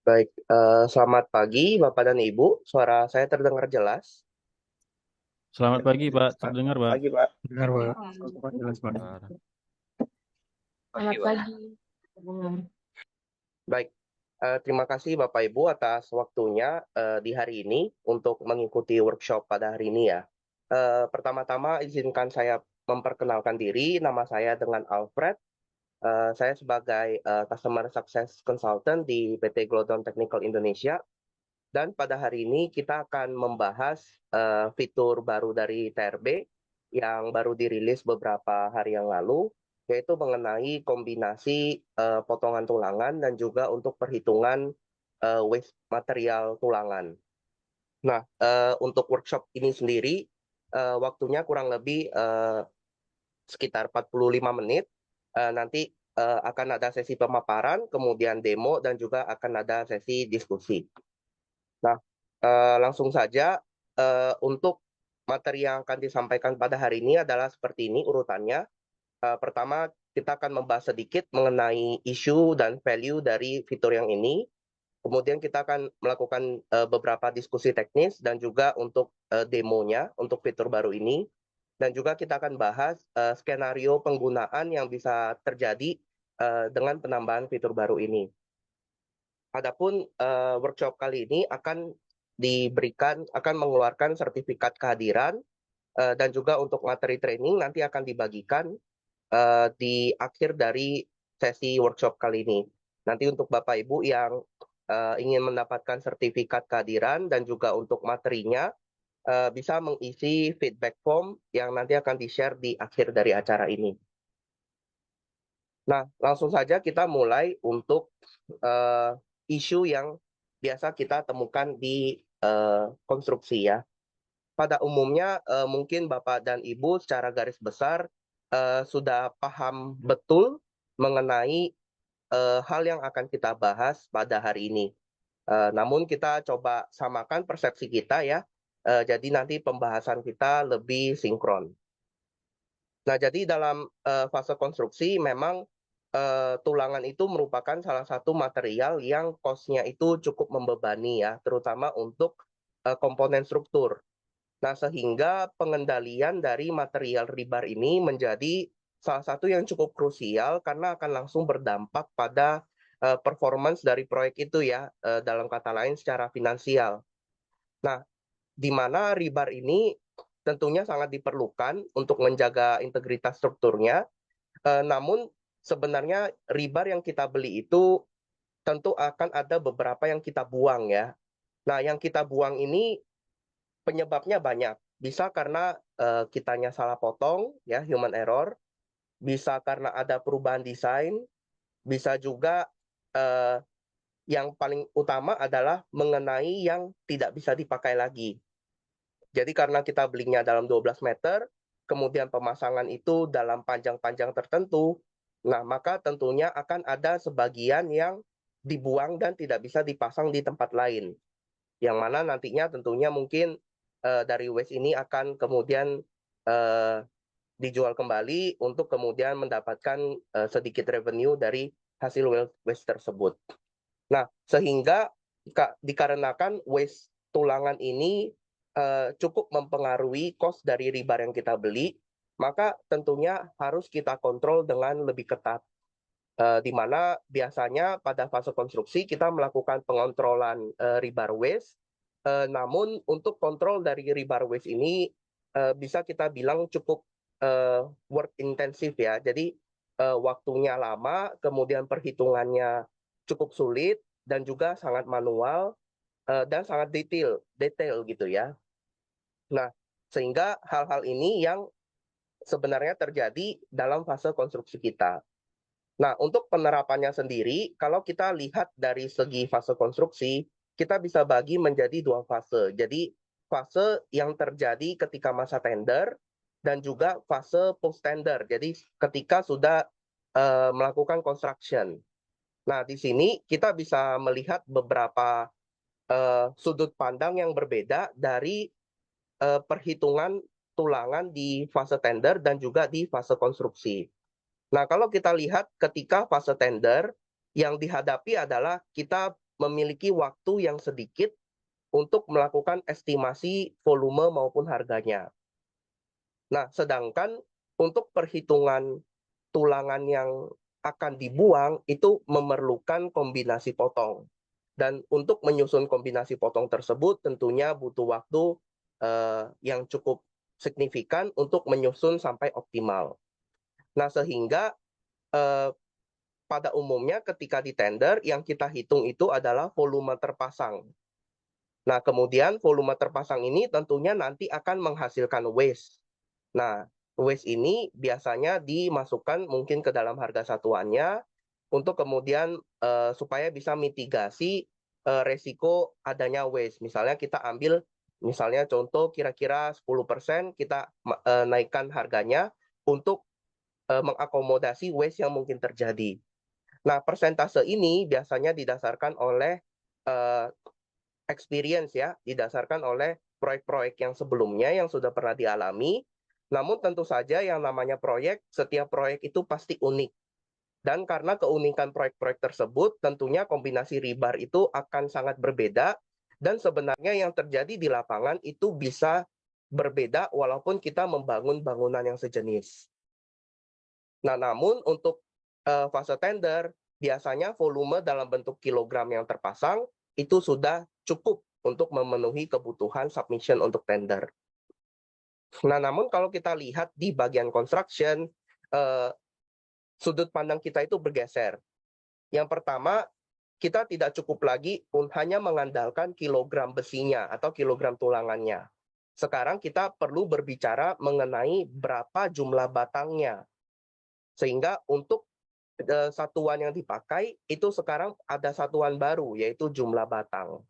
Baik, selamat pagi Bapak dan Ibu. Suara saya terdengar jelas. Selamat pagi, Pak. Terdengar, Pak. Pagi, Pak. Dengar, Pak. Pak, jelas, Pak. Bentar. Selamat pagi. Baik, terima kasih Bapak Ibu atas waktunya di hari ini untuk mengikuti workshop pada hari ini ya. Pertama-tama izinkan saya memperkenalkan diri. Nama saya dengan Alfred. Saya sebagai Customer Success Consultant di PT Glodon Technical Indonesia. Dan pada hari ini kita akan membahas fitur baru dari TRB yang baru dirilis beberapa hari yang lalu, yaitu mengenai kombinasi potongan tulangan dan juga untuk perhitungan waste material tulangan. Nah, untuk workshop ini sendiri, waktunya kurang lebih sekitar 45 menit. Nanti akan ada sesi pemaparan, kemudian demo, dan juga akan ada sesi diskusi. Nah, langsung saja untuk materi yang akan disampaikan pada hari ini adalah seperti ini urutannya. Pertama, kita akan membahas sedikit mengenai isu dan value dari fitur yang ini. Kemudian kita akan melakukan beberapa diskusi teknis dan juga untuk demonya untuk fitur baru ini. Dan juga kita akan bahas skenario penggunaan yang bisa terjadi dengan penambahan fitur baru ini. Adapun workshop kali ini akan akan mengeluarkan sertifikat kehadiran dan juga untuk materi training nanti akan dibagikan di akhir dari sesi workshop kali ini. Nanti untuk Bapak Ibu yang ingin mendapatkan sertifikat kehadiran dan juga untuk materinya bisa mengisi feedback form yang nanti akan di-share di akhir dari acara ini. Nah, langsung saja kita mulai untuk isu yang biasa kita temukan di konstruksi ya. Pada umumnya mungkin Bapak dan Ibu secara garis besar sudah paham betul mengenai hal yang akan kita bahas pada hari ini. Namun kita coba samakan persepsi kita ya. Jadi nanti pembahasan kita lebih sinkron. Nah, jadi dalam fase konstruksi memang tulangan itu merupakan salah satu material yang cost-nya itu cukup membebani ya, terutama untuk komponen struktur. Nah, sehingga pengendalian dari material rebar ini menjadi salah satu yang cukup krusial karena akan langsung berdampak pada performance dari proyek itu ya, dalam kata lain secara finansial. Nah, di mana rebar ini tentunya sangat diperlukan untuk menjaga integritas strukturnya. Namun sebenarnya rebar yang kita beli itu tentu akan ada beberapa yang kita buang ya. Nah, yang kita buang ini penyebabnya banyak. Bisa karena kitanya salah potong ya, human error. Bisa karena ada perubahan desain. Bisa juga eh, yang paling utama adalah mengenai yang tidak bisa dipakai lagi. Jadi karena kita belinya dalam 12 meter, kemudian pemasangan itu dalam panjang-panjang tertentu, nah maka tentunya akan ada sebagian yang dibuang dan tidak bisa dipasang di tempat lain. Yang mana nantinya tentunya mungkin dari waste ini akan kemudian uh, dijual kembali untuk kemudian mendapatkan sedikit revenue dari hasil waste tersebut. Nah, sehingga dikarenakan waste tulangan ini cukup mempengaruhi cost dari rebar yang kita beli, maka tentunya harus kita kontrol dengan lebih ketat. Di mana biasanya pada fase konstruksi kita melakukan pengontrolan rebar waste, namun untuk kontrol dari rebar waste ini bisa kita bilang cukup work intensif ya. Jadi waktunya lama, kemudian perhitungannya cukup sulit dan juga sangat manual dan sangat detail gitu ya. Nah, sehingga hal-hal ini yang sebenarnya terjadi dalam fase konstruksi kita. Nah, untuk penerapannya sendiri, kalau kita lihat dari segi fase konstruksi, kita bisa bagi menjadi dua fase. Jadi, fase yang terjadi ketika masa tender dan juga fase post tender. Jadi, ketika sudah melakukan construction. Nah, di sini kita bisa melihat beberapa sudut pandang yang berbeda dari perhitungan tulangan di fase tender dan juga di fase konstruksi. Nah, kalau kita lihat ketika fase tender, yang dihadapi adalah kita memiliki waktu yang sedikit untuk melakukan estimasi volume maupun harganya. Nah, sedangkan untuk perhitungan tulangan yang akan dibuang itu memerlukan kombinasi potong. Dan untuk menyusun kombinasi potong tersebut tentunya butuh waktu yang cukup signifikan untuk menyusun sampai optimal. Nah, sehingga pada umumnya ketika di tender yang kita hitung itu adalah volume terpasang. Nah, kemudian volume terpasang ini tentunya nanti akan menghasilkan waste. Nah, waste ini biasanya dimasukkan mungkin ke dalam harga satuannya untuk kemudian supaya bisa mitigasi resiko adanya waste. Misalnya kita ambil misalnya contoh kira-kira 10% kita naikkan harganya untuk mengakomodasi waste yang mungkin terjadi. Nah, persentase ini biasanya didasarkan oleh experience ya, didasarkan oleh proyek-proyek yang sebelumnya yang sudah pernah dialami. Namun tentu saja yang namanya proyek, setiap proyek itu pasti unik. Dan karena keunikan proyek-proyek tersebut, tentunya kombinasi rebar itu akan sangat berbeda. Dan sebenarnya yang terjadi di lapangan itu bisa berbeda walaupun kita membangun bangunan yang sejenis. Nah, namun untuk fase tender, biasanya volume dalam bentuk kilogram yang terpasang itu sudah cukup untuk memenuhi kebutuhan submission untuk tender. Nah, namun kalau kita lihat di bagian construction, sudut pandang kita itu bergeser. Yang pertama, kita tidak cukup lagi hanya mengandalkan kilogram besinya atau kilogram tulangannya. Sekarang kita perlu berbicara mengenai berapa jumlah batangnya. Sehingga untuk satuan yang dipakai itu sekarang ada satuan baru, yaitu jumlah batang.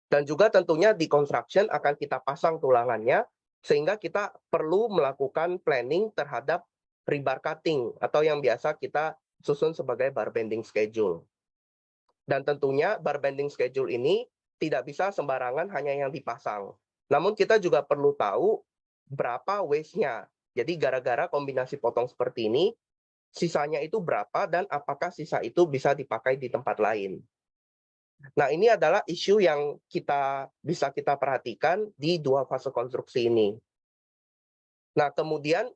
Dan juga tentunya di construction akan kita pasang tulangannya, sehingga kita perlu melakukan planning terhadap rebar cutting, atau yang biasa kita susun sebagai bar bending schedule. Dan tentunya bar bending schedule ini tidak bisa sembarangan hanya yang dipasang. Namun kita juga perlu tahu berapa waste-nya. Jadi gara-gara kombinasi potong seperti ini, sisanya itu berapa dan apakah sisa itu bisa dipakai di tempat lain. Nah, ini adalah isu yang bisa kita perhatikan di dua fase konstruksi ini. Nah, kemudian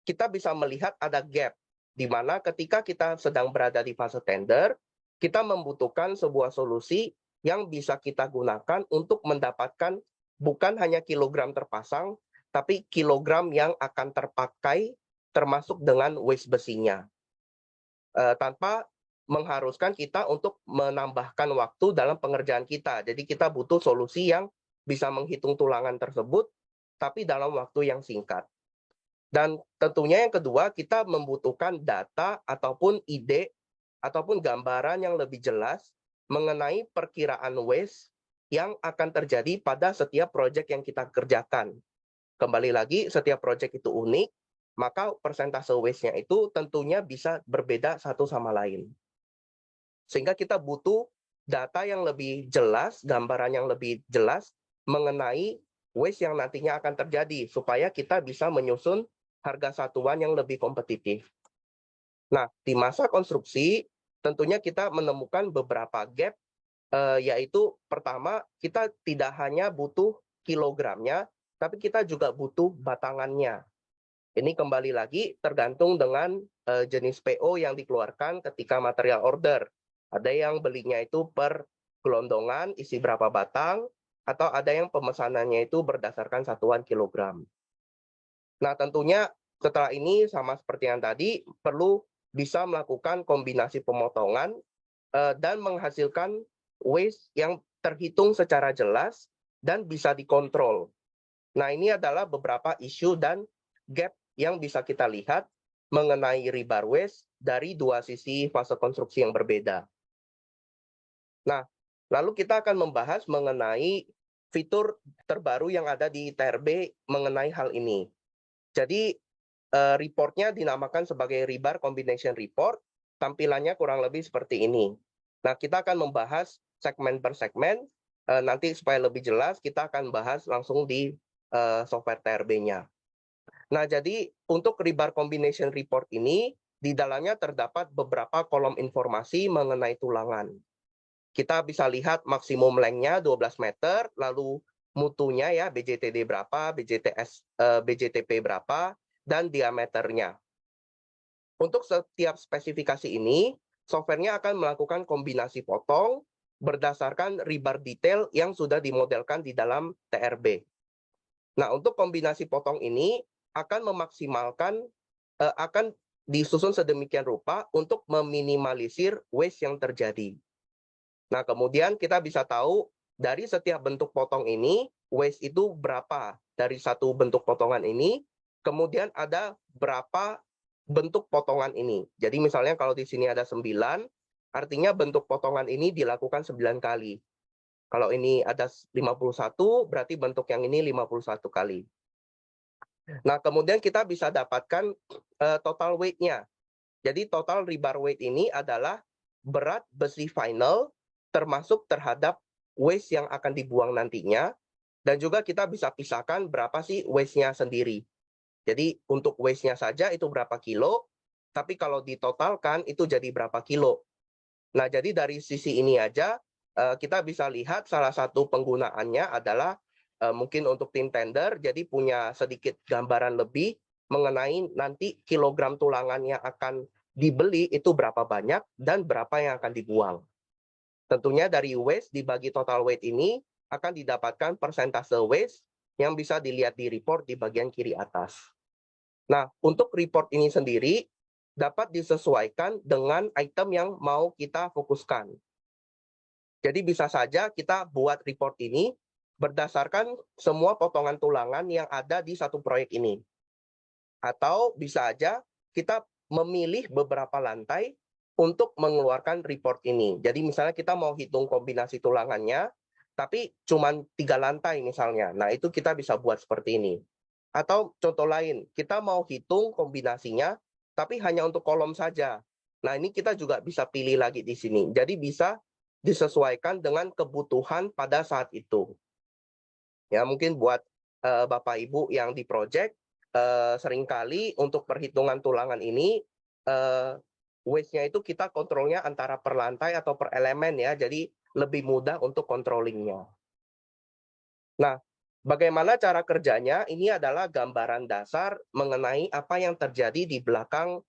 kita bisa melihat ada gap, di mana ketika kita sedang berada di fase tender, kita membutuhkan sebuah solusi yang bisa kita gunakan untuk mendapatkan bukan hanya kilogram terpasang, tapi kilogram yang akan terpakai termasuk dengan waste besinya. Tanpa mengharuskan kita untuk menambahkan waktu dalam pengerjaan kita. Jadi kita butuh solusi yang bisa menghitung tulangan tersebut, tapi dalam waktu yang singkat. Dan tentunya yang kedua, kita membutuhkan data ataupun ide ataupun gambaran yang lebih jelas mengenai perkiraan waste yang akan terjadi pada setiap proyek yang kita kerjakan. Kembali lagi, setiap proyek itu unik, maka persentase waste-nya itu tentunya bisa berbeda satu sama lain. Sehingga kita butuh data yang lebih jelas, gambaran yang lebih jelas mengenai waste yang nantinya akan terjadi, supaya kita bisa menyusun harga satuan yang lebih kompetitif. Nah, di masa konstruksi, tentunya kita menemukan beberapa gap, yaitu pertama, kita tidak hanya butuh kilogramnya, tapi kita juga butuh batangannya. Ini kembali lagi tergantung dengan jenis PO yang dikeluarkan ketika material order. Ada yang belinya itu per gelondongan, isi berapa batang, atau ada yang pemesanannya itu berdasarkan satuan kilogram. Nah, tentunya setelah ini sama seperti yang tadi, perlu bisa melakukan kombinasi pemotongan dan menghasilkan waste yang terhitung secara jelas dan bisa dikontrol. Nah, ini adalah beberapa isu dan gap yang bisa kita lihat mengenai rebar waste dari dua sisi fase konstruksi yang berbeda. Nah, lalu kita akan membahas mengenai fitur terbaru yang ada di TRB mengenai hal ini. Jadi, reportnya dinamakan sebagai Rebar Combination Report, tampilannya kurang lebih seperti ini. Nah, kita akan membahas segmen per segmen, nanti supaya lebih jelas kita akan bahas langsung di software TRB-nya. Nah, jadi untuk Rebar Combination Report ini, di dalamnya terdapat beberapa kolom informasi mengenai tulangan. kita bisa lihat maksimum lengthnya 12 meter, lalu mutunya ya BJTD berapa, BJTP berapa, dan diameternya. Untuk setiap spesifikasi ini, softwarenya akan melakukan kombinasi potong berdasarkan rebar detail yang sudah dimodelkan di dalam TRB. Nah, untuk kombinasi potong ini akan memaksimalkan, akan disusun sedemikian rupa untuk meminimalisir waste yang terjadi. Nah, kemudian kita bisa tahu dari setiap bentuk potong ini, waste itu berapa dari satu bentuk potongan ini, kemudian ada berapa bentuk potongan ini. Jadi misalnya kalau di sini ada 9, artinya bentuk potongan ini dilakukan 9 kali. Kalau ini ada 51, berarti bentuk yang ini 51 kali. Nah, kemudian kita bisa dapatkan total weight-nya. Jadi total rebar weight ini adalah berat besi final termasuk terhadap waste yang akan dibuang nantinya, dan juga kita bisa pisahkan berapa sih waste-nya sendiri. Jadi untuk waste-nya saja itu berapa kilo, tapi kalau ditotalkan itu jadi berapa kilo. Nah, jadi dari sisi ini aja kita bisa lihat salah satu penggunaannya adalah mungkin untuk tim tender, jadi punya sedikit gambaran lebih mengenai nanti kilogram tulangan yang akan dibeli itu berapa banyak dan berapa yang akan dibuang. Tentunya dari waste dibagi total weight ini akan didapatkan persentase waste yang bisa dilihat di report di bagian kiri atas. Nah, untuk report ini sendiri dapat disesuaikan dengan item yang mau kita fokuskan. Jadi bisa saja kita buat report ini berdasarkan semua potongan tulangan yang ada di satu proyek ini. Atau bisa aja kita memilih beberapa lantai untuk mengeluarkan report ini. Jadi misalnya kita mau hitung kombinasi tulangannya, tapi cuma 3 lantai misalnya. Nah, itu kita bisa buat seperti ini. Atau contoh lain, kita mau hitung kombinasinya, tapi hanya untuk kolom saja. Nah, ini kita juga bisa pilih lagi di sini. Jadi bisa disesuaikan dengan kebutuhan pada saat itu. Ya, mungkin buat Bapak Ibu yang di project, seringkali untuk perhitungan tulangan ini, waste-nya itu kita kontrolnya antara per lantai atau per elemen ya, jadi lebih mudah untuk controlling-nya. Nah, bagaimana cara kerjanya? Ini adalah gambaran dasar mengenai apa yang terjadi di belakang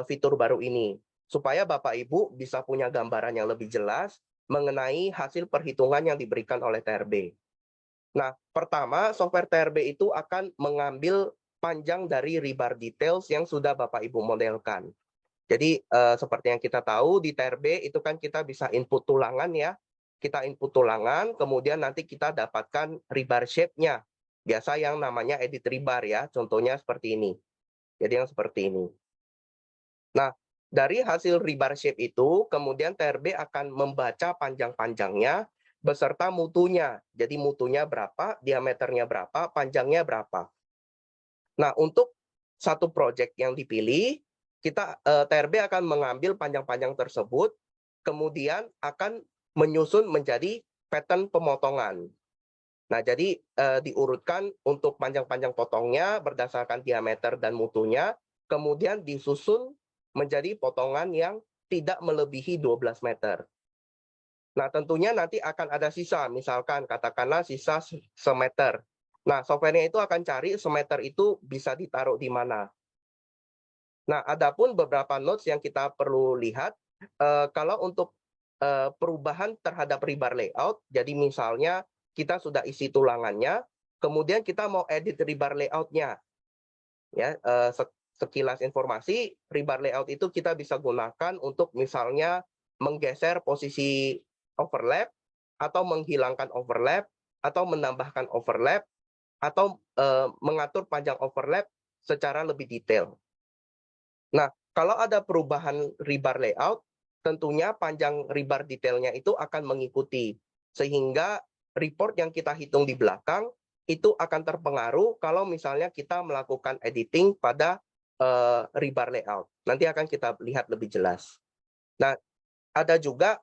fitur baru ini. Supaya Bapak Ibu bisa punya gambaran yang lebih jelas mengenai hasil perhitungan yang diberikan oleh TRB. Nah, pertama, software TRB itu akan mengambil panjang dari rebar details yang sudah Bapak Ibu modelkan. Jadi seperti yang kita tahu di TRB itu kan kita bisa input tulangan ya. Kita input tulangan, kemudian nanti kita dapatkan rebar shape-nya. Biasa yang namanya edit rebar ya, contohnya seperti ini. Jadi yang seperti ini. Nah, dari hasil rebar shape itu, kemudian TRB akan membaca panjang-panjangnya beserta mutunya. Jadi mutunya berapa, diameternya berapa, panjangnya berapa. Nah, untuk satu project yang dipilih, kita TRB akan mengambil panjang-panjang tersebut, kemudian akan menyusun menjadi pattern pemotongan. Nah, jadi diurutkan untuk panjang-panjang potongnya berdasarkan diameter dan mutunya, kemudian disusun menjadi potongan yang tidak melebihi 12 meter. Nah, tentunya nanti akan ada sisa, misalkan katakanlah sisa semeter. Nah, softwarenya itu akan cari semeter itu bisa ditaruh di mana. Nah, adapun beberapa notes yang kita perlu lihat, kalau untuk perubahan terhadap rebar layout, jadi misalnya kita sudah isi tulangannya, kemudian kita mau edit rebar layout-nya. Ya, sekilas informasi, rebar layout itu kita bisa gunakan untuk misalnya menggeser posisi overlap, atau menghilangkan overlap, atau menambahkan overlap, atau mengatur panjang overlap secara lebih detail. Nah, kalau ada perubahan rebar layout, tentunya panjang rebar detailnya itu akan mengikuti. Sehingga report yang kita hitung di belakang, itu akan terpengaruh kalau misalnya kita melakukan editing pada rebar layout. Nanti akan kita lihat lebih jelas. Nah, ada juga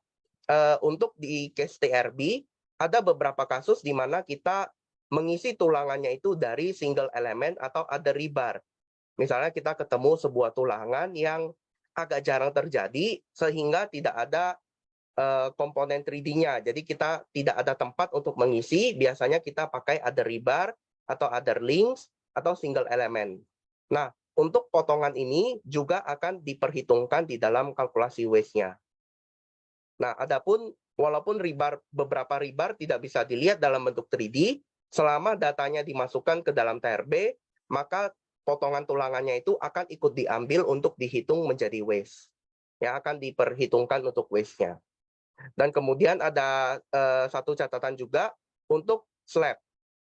untuk di case TRB, ada beberapa kasus di mana kita mengisi tulangannya itu dari single element atau ada rebar. Misalnya kita ketemu sebuah tulangan yang agak jarang terjadi, sehingga tidak ada komponen 3D-nya. Jadi kita tidak ada tempat untuk mengisi, biasanya kita pakai other rebar atau other links atau single element. Nah, untuk potongan ini juga akan diperhitungkan di dalam kalkulasi waste-nya. Nah, adapun walaupun beberapa rebar tidak bisa dilihat dalam bentuk 3D, selama datanya dimasukkan ke dalam TRB, maka potongan tulangannya itu akan ikut diambil untuk dihitung menjadi waste. Yang akan diperhitungkan untuk waste-nya. Dan kemudian ada satu catatan juga untuk slab.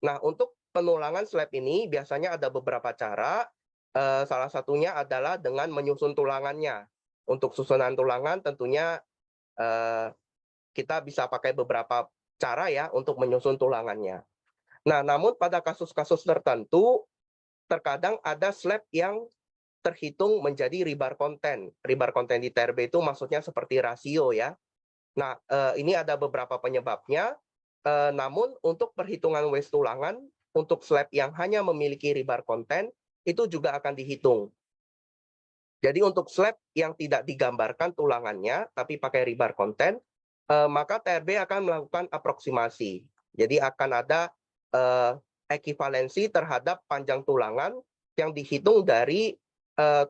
Nah, untuk penulangan slab ini biasanya ada beberapa cara. Salah satunya adalah dengan menyusun tulangannya. Untuk susunan tulangan tentunya kita bisa pakai beberapa cara ya untuk menyusun tulangannya. Nah, namun pada kasus-kasus tertentu, terkadang ada slab yang terhitung menjadi rebar konten. Rebar konten di TRB itu maksudnya seperti rasio ya. Nah, ini ada beberapa penyebabnya. Namun untuk perhitungan waste tulangan, untuk slab yang hanya memiliki rebar konten, itu juga akan dihitung. Jadi untuk slab yang tidak digambarkan tulangannya, tapi pakai rebar konten, maka TRB akan melakukan aproksimasi. Jadi akan ada ekivalensi terhadap panjang tulangan yang dihitung dari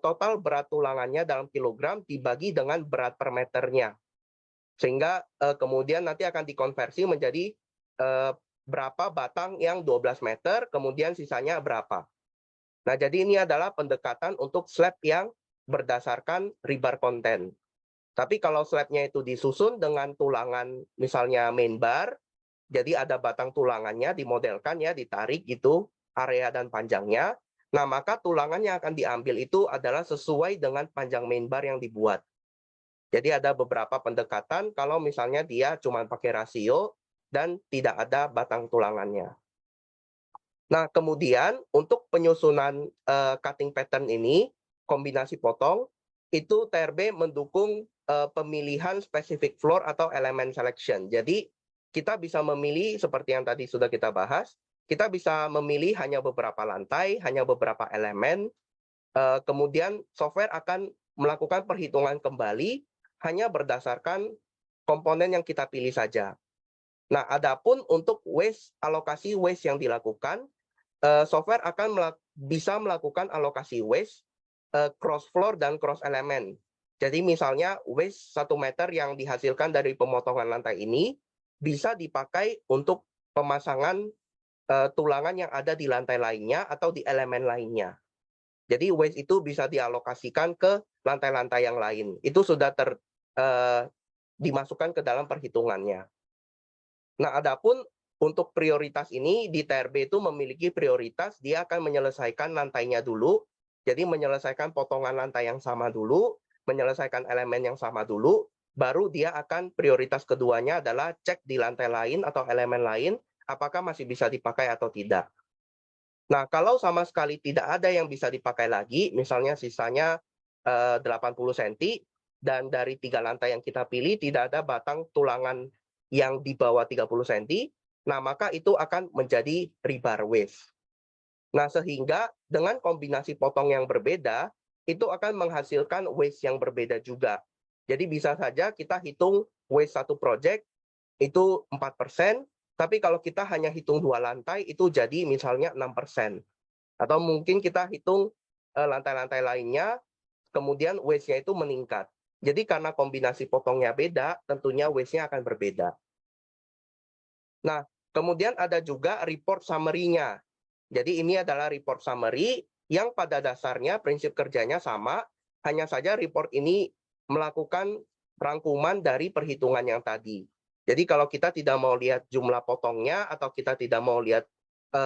total berat tulangannya dalam kilogram dibagi dengan berat per meternya. Sehingga kemudian nanti akan dikonversi menjadi berapa batang yang 12 meter, kemudian sisanya berapa. Nah, jadi ini adalah pendekatan untuk slab yang berdasarkan rebar konten. Tapi kalau slabnya itu disusun dengan tulangan misalnya main bar, jadi ada batang tulangannya dimodelkan ya, ditarik gitu area dan panjangnya. Nah, maka tulangan yang akan diambil itu adalah sesuai dengan panjang main bar yang dibuat. Jadi ada beberapa pendekatan kalau misalnya dia cuma pakai rasio dan tidak ada batang tulangannya. Nah, kemudian untuk penyusunan cutting pattern ini, kombinasi potong, itu TRB mendukung pemilihan specific floor atau element selection. Jadi kita bisa memilih seperti yang tadi sudah kita bahas, kita bisa memilih hanya beberapa lantai, hanya beberapa elemen, kemudian software akan melakukan perhitungan kembali hanya berdasarkan komponen yang kita pilih saja. Nah, adapun untuk waste, alokasi waste yang dilakukan, software akan bisa melakukan alokasi waste cross floor dan cross element. Jadi misalnya waste 1 meter yang dihasilkan dari pemotongan lantai ini bisa dipakai untuk pemasangan tulangan yang ada di lantai lainnya atau di elemen lainnya. Jadi waste itu bisa dialokasikan ke lantai-lantai yang lain. Itu sudah dimasukkan ke dalam perhitungannya. Nah, adapun untuk prioritas ini di TRB itu memiliki prioritas, dia akan menyelesaikan lantainya dulu, jadi menyelesaikan potongan lantai yang sama dulu, menyelesaikan elemen yang sama dulu, baru dia akan prioritas keduanya adalah cek di lantai lain atau elemen lain, apakah masih bisa dipakai atau tidak. Nah, kalau sama sekali tidak ada yang bisa dipakai lagi, misalnya sisanya 80 cm, dan dari 3 lantai yang kita pilih tidak ada batang tulangan yang di bawah 30 cm, nah maka itu akan menjadi rebar waste. Nah, sehingga dengan kombinasi potong yang berbeda, itu akan menghasilkan waste yang berbeda juga. Jadi bisa saja kita hitung waste satu project itu 4%, tapi kalau kita hanya hitung 2 lantai, itu jadi misalnya 6%. Atau mungkin kita hitung lantai-lantai lainnya, kemudian waste-nya itu meningkat. Jadi karena kombinasi potongnya beda, tentunya waste-nya akan berbeda. Nah, kemudian ada juga report summary-nya. Jadi ini adalah report summary yang pada dasarnya prinsip kerjanya sama, hanya saja report ini melakukan rangkuman dari perhitungan yang tadi. Jadi kalau kita tidak mau lihat jumlah potongnya atau kita tidak mau lihat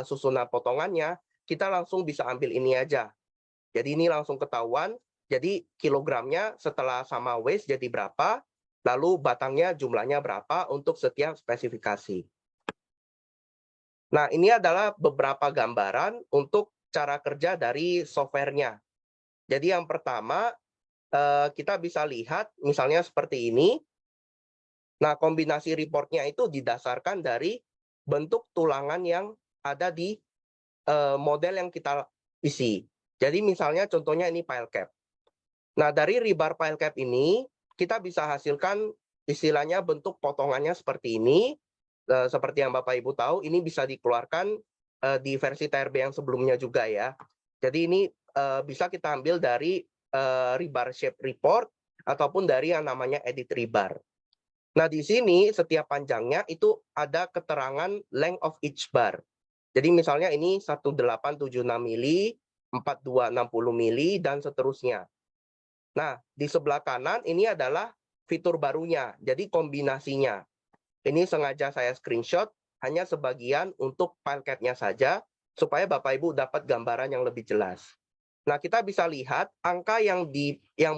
susunan potongannya, kita langsung bisa ambil ini aja. Jadi ini langsung ketahuan, jadi kilogramnya setelah sama waste jadi berapa, lalu batangnya jumlahnya berapa untuk setiap spesifikasi. Nah, ini adalah beberapa gambaran untuk cara kerja dari software-nya. Jadi yang pertama, kita bisa lihat misalnya seperti ini. Nah, kombinasi report-nya itu didasarkan dari bentuk tulangan yang ada di model yang kita isi. Jadi misalnya contohnya ini pile cap. Nah, dari rebar pile cap ini, kita bisa hasilkan istilahnya bentuk potongannya seperti ini. Seperti yang Bapak Ibu tahu, ini bisa dikeluarkan di versi TRB yang sebelumnya juga ya. Jadi ini bisa kita ambil dari rebar shape report ataupun dari yang namanya edit rebar. Nah, di sini setiap panjangnya itu ada keterangan length of each bar. Jadi misalnya ini 1876 mili, 4260 mili, dan seterusnya. Nah, di sebelah kanan ini adalah fitur barunya, jadi kombinasinya. Ini sengaja saya screenshot, hanya sebagian untuk file cat-nya saja, supaya Bapak Ibu dapat gambaran yang lebih jelas. Nah, kita bisa lihat angka yang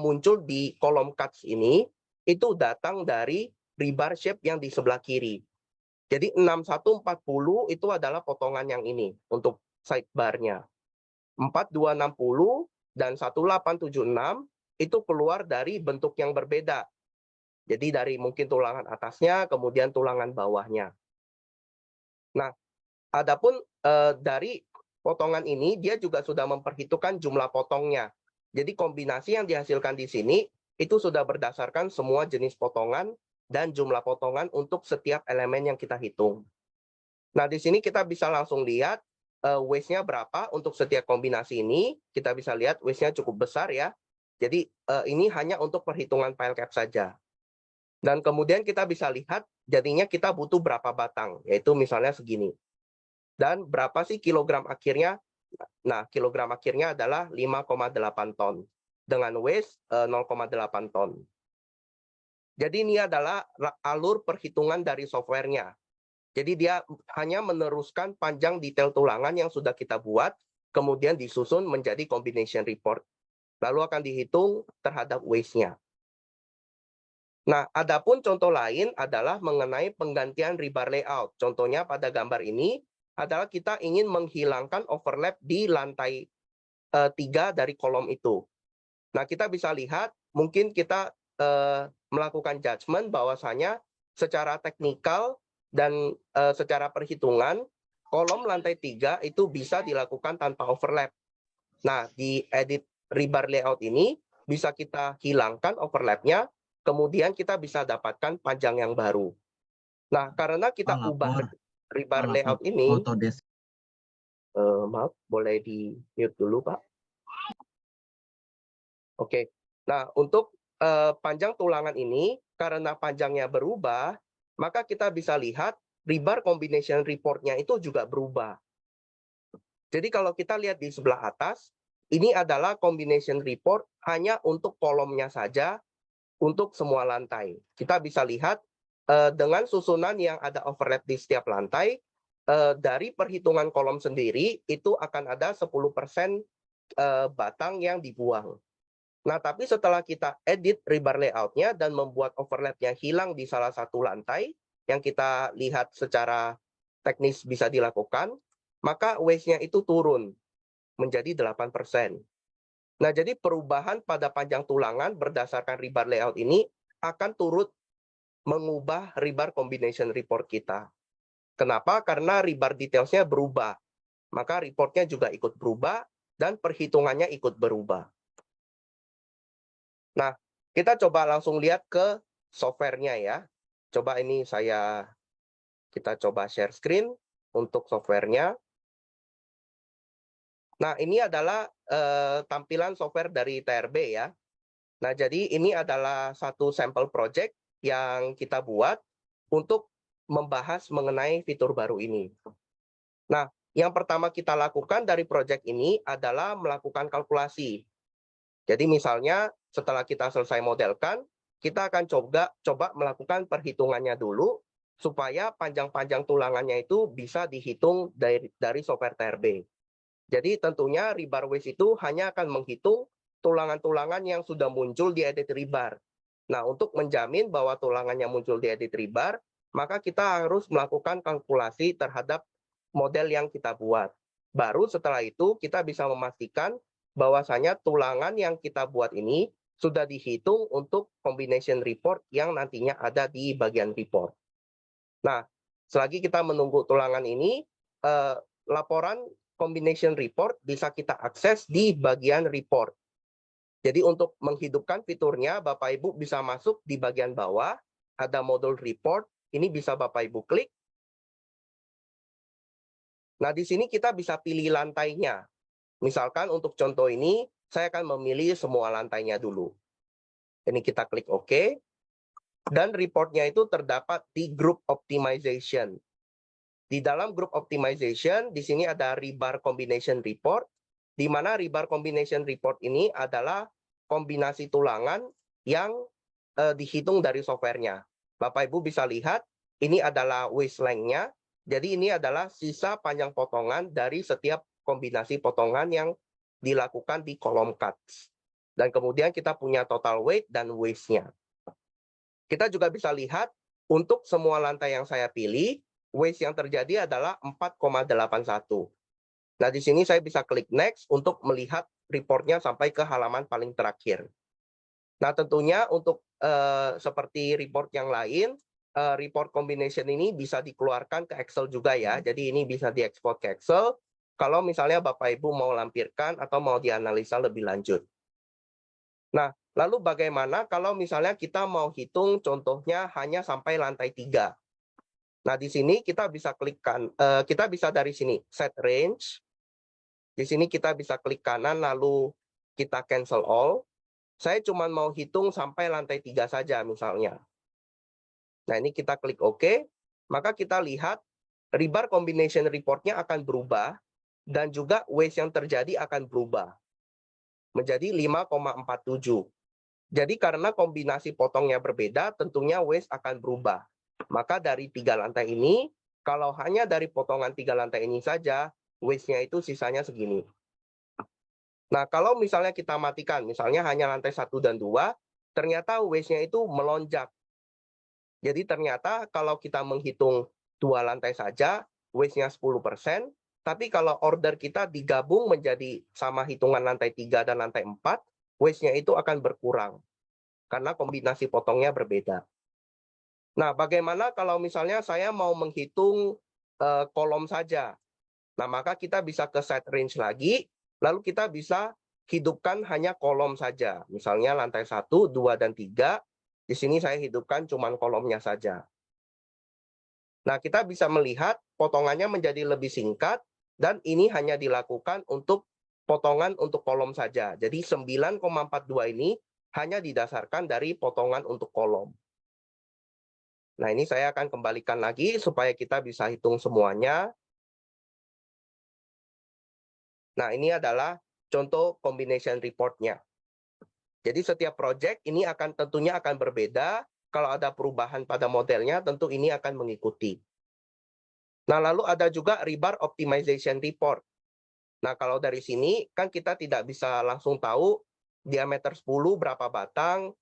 muncul di kolom cuts ini, itu datang dari rebar shape yang di sebelah kiri. Jadi 6140 itu adalah potongan yang ini untuk sidebar-nya. 4260 dan 1876 itu keluar dari bentuk yang berbeda. Jadi dari mungkin tulangan atasnya, kemudian tulangan bawahnya. Nah, adapun dari potongan ini, dia juga sudah memperhitungkan jumlah potongnya. Jadi kombinasi yang dihasilkan di sini, itu sudah berdasarkan semua jenis potongan dan jumlah potongan untuk setiap elemen yang kita hitung. Nah, di sini kita bisa langsung lihat waste-nya berapa untuk setiap kombinasi ini. Kita bisa lihat waste-nya cukup besar ya. Jadi ini hanya untuk perhitungan file cap saja. Dan kemudian kita bisa lihat jadinya kita butuh berapa batang, yaitu misalnya segini. Dan berapa sih kilogram akhirnya? Nah, kilogram akhirnya adalah 5,8 ton dengan waste 0,8 ton. Jadi ini adalah alur perhitungan dari softwarenya. Jadi dia hanya meneruskan panjang detail tulangan yang sudah kita buat, kemudian disusun menjadi combination report. Lalu akan dihitung terhadap waste-nya. Nah, adapun contoh lain adalah mengenai penggantian rebar layout. Contohnya pada gambar ini adalah kita ingin menghilangkan overlap di lantai 3 dari kolom itu. Nah, kita bisa lihat, mungkin kita melakukan judgement bahwasanya secara teknikal dan secara perhitungan, kolom lantai 3 itu bisa dilakukan tanpa overlap. Nah, di edit rebar layout ini, bisa kita hilangkan overlap-nya, kemudian kita bisa dapatkan panjang yang baru. Nah, karena kita ubah rebar layout ini, maaf, boleh di-mute dulu, Pak. Oke, nah untuk panjang tulangan ini, karena panjangnya berubah, maka kita bisa lihat rebar combination report-nya itu juga berubah. Jadi kalau kita lihat di sebelah atas, ini adalah combination report hanya untuk kolomnya saja, untuk semua lantai. Kita bisa lihat dengan susunan yang ada overlap di setiap lantai, dari perhitungan kolom sendiri, itu akan ada 10% batang yang dibuang. Nah, tapi setelah kita edit rebar layout-nya dan membuat overlap-nya hilang di salah satu lantai, yang kita lihat secara teknis bisa dilakukan, maka waste-nya itu turun menjadi 8%. Nah, jadi perubahan pada panjang tulangan berdasarkan rebar layout ini akan turut mengubah rebar combination report kita. Kenapa? Karena rebar details-nya berubah. Maka report-nya juga ikut berubah dan perhitungannya ikut berubah. Nah, kita coba langsung lihat ke software-nya ya. Coba ini kita coba share screen untuk software-nya. Nah, ini adalah tampilan software dari TRB ya. Nah, jadi ini adalah satu sampel project yang kita buat untuk membahas mengenai fitur baru ini. Nah, yang pertama kita lakukan dari project ini adalah melakukan kalkulasi. Jadi misalnya setelah kita selesai modelkan, kita akan coba melakukan perhitungannya dulu supaya panjang-panjang tulangannya itu bisa dihitung dari software TRB. Jadi tentunya rebar waste itu hanya akan menghitung tulangan-tulangan yang sudah muncul di edit rebar. Nah, untuk menjamin bahwa tulangannya muncul di edit rebar, maka kita harus melakukan kalkulasi terhadap model yang kita buat. Baru setelah itu kita bisa memastikan bahwasanya tulangan yang kita buat ini sudah dihitung untuk combination report yang nantinya ada di bagian report. Nah, selagi kita menunggu tulangan ini, laporan combination report bisa kita akses di bagian report. Jadi untuk menghidupkan fiturnya, Bapak Ibu bisa masuk di bagian bawah, ada modul report, ini bisa Bapak Ibu klik. Nah, di sini kita bisa pilih lantainya. Misalkan untuk contoh ini, saya akan memilih semua lantainya dulu. Ini kita klik OK. Dan reportnya itu terdapat di group optimization. Di dalam group optimization, di sini ada rebar combination report, di mana rebar combination report ini adalah kombinasi tulangan yang dihitung dari softwarenya. Bapak Ibu bisa lihat, ini adalah waist length-nya, jadi ini adalah sisa panjang potongan dari setiap kombinasi potongan yang dilakukan di kolom cuts. Dan kemudian kita punya total weight dan waist-nya. Kita juga bisa lihat, untuk semua lantai yang saya pilih, waist yang terjadi adalah 4,81. Nah, di sini saya bisa klik next untuk melihat reportnya sampai ke halaman paling terakhir. Nah, tentunya untuk seperti report yang lain, report combination ini bisa dikeluarkan ke Excel juga ya. Jadi ini bisa diekspor ke Excel kalau misalnya Bapak Ibu mau lampirkan atau mau dianalisa lebih lanjut. Nah, lalu bagaimana kalau misalnya kita mau hitung contohnya hanya sampai lantai 3? Nah, di sini kita bisa klikkan, kita bisa dari sini, set range. Di sini kita bisa klik kanan, lalu kita cancel all. Saya cuma mau hitung sampai lantai 3 saja misalnya. Nah, ini kita klik OK. Maka kita lihat, rebar combination report-nya akan berubah, dan juga waist yang terjadi akan berubah. Menjadi 5,47. Jadi karena kombinasi potongnya berbeda, tentunya waist akan berubah. Maka dari 3 lantai ini, kalau hanya dari potongan 3 lantai ini saja, waist-nya itu sisanya segini. Nah, kalau misalnya kita matikan, misalnya hanya lantai 1 dan 2, ternyata waist-nya itu melonjak. Jadi ternyata kalau kita menghitung 2 lantai saja, waist-nya 10%, tapi kalau order kita digabung menjadi sama hitungan lantai 3 dan lantai 4, waist-nya itu akan berkurang. Karena kombinasi potongnya berbeda. Nah, bagaimana kalau misalnya saya mau menghitung kolom saja? Nah, maka kita bisa ke set range lagi, lalu kita bisa hidupkan hanya kolom saja. Misalnya lantai 1, 2, dan 3, di sini saya hidupkan cuma kolomnya saja. Nah, kita bisa melihat potongannya menjadi lebih singkat, dan ini hanya dilakukan untuk potongan untuk kolom saja. Jadi 9,42 ini hanya didasarkan dari potongan untuk kolom. Nah, ini saya akan kembalikan lagi supaya kita bisa hitung semuanya. Nah, ini adalah contoh combination report-nya. Jadi setiap project ini tentunya akan berbeda. Kalau ada perubahan pada modelnya, tentu ini akan mengikuti. Nah, lalu ada juga rebar optimization report. Nah, kalau dari sini kan kita tidak bisa langsung tahu diameter 10 berapa batang,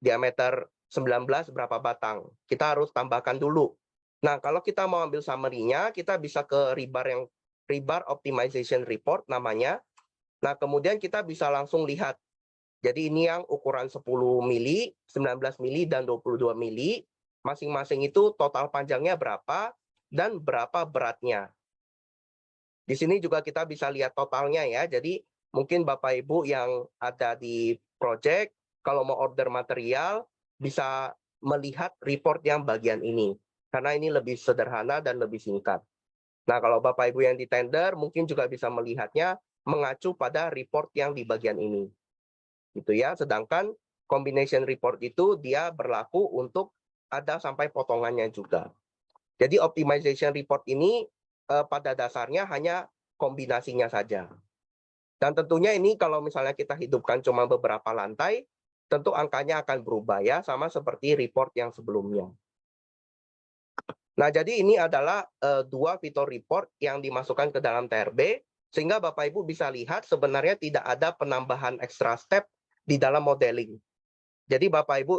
diameter 19 berapa batang. Kita harus tambahkan dulu. Nah, kalau kita mau ambil summary-nya, kita bisa ke rebar optimization report namanya. Nah, kemudian kita bisa langsung lihat. Jadi ini yang ukuran 10 mili, 19 mili, dan 22 mili. Masing-masing itu total panjangnya berapa dan berapa beratnya. Di sini juga kita bisa lihat totalnya ya. Jadi mungkin Bapak Ibu yang ada di project, kalau mau order material, bisa melihat report yang bagian ini. Karena ini lebih sederhana dan lebih singkat. Nah, kalau Bapak Ibu yang di tender, mungkin juga bisa melihatnya mengacu pada report yang di bagian ini. Gitu ya. Sedangkan combination report itu dia berlaku untuk ada sampai potongannya juga. Jadi optimization report ini pada dasarnya hanya kombinasinya saja. Dan tentunya ini kalau misalnya kita hidupkan cuma beberapa lantai, tentu angkanya akan berubah ya, sama seperti report yang sebelumnya. Nah, jadi ini adalah 2 fitur report yang dimasukkan ke dalam TRB, sehingga Bapak Ibu bisa lihat sebenarnya tidak ada penambahan extra step di dalam modeling. Jadi Bapak Ibu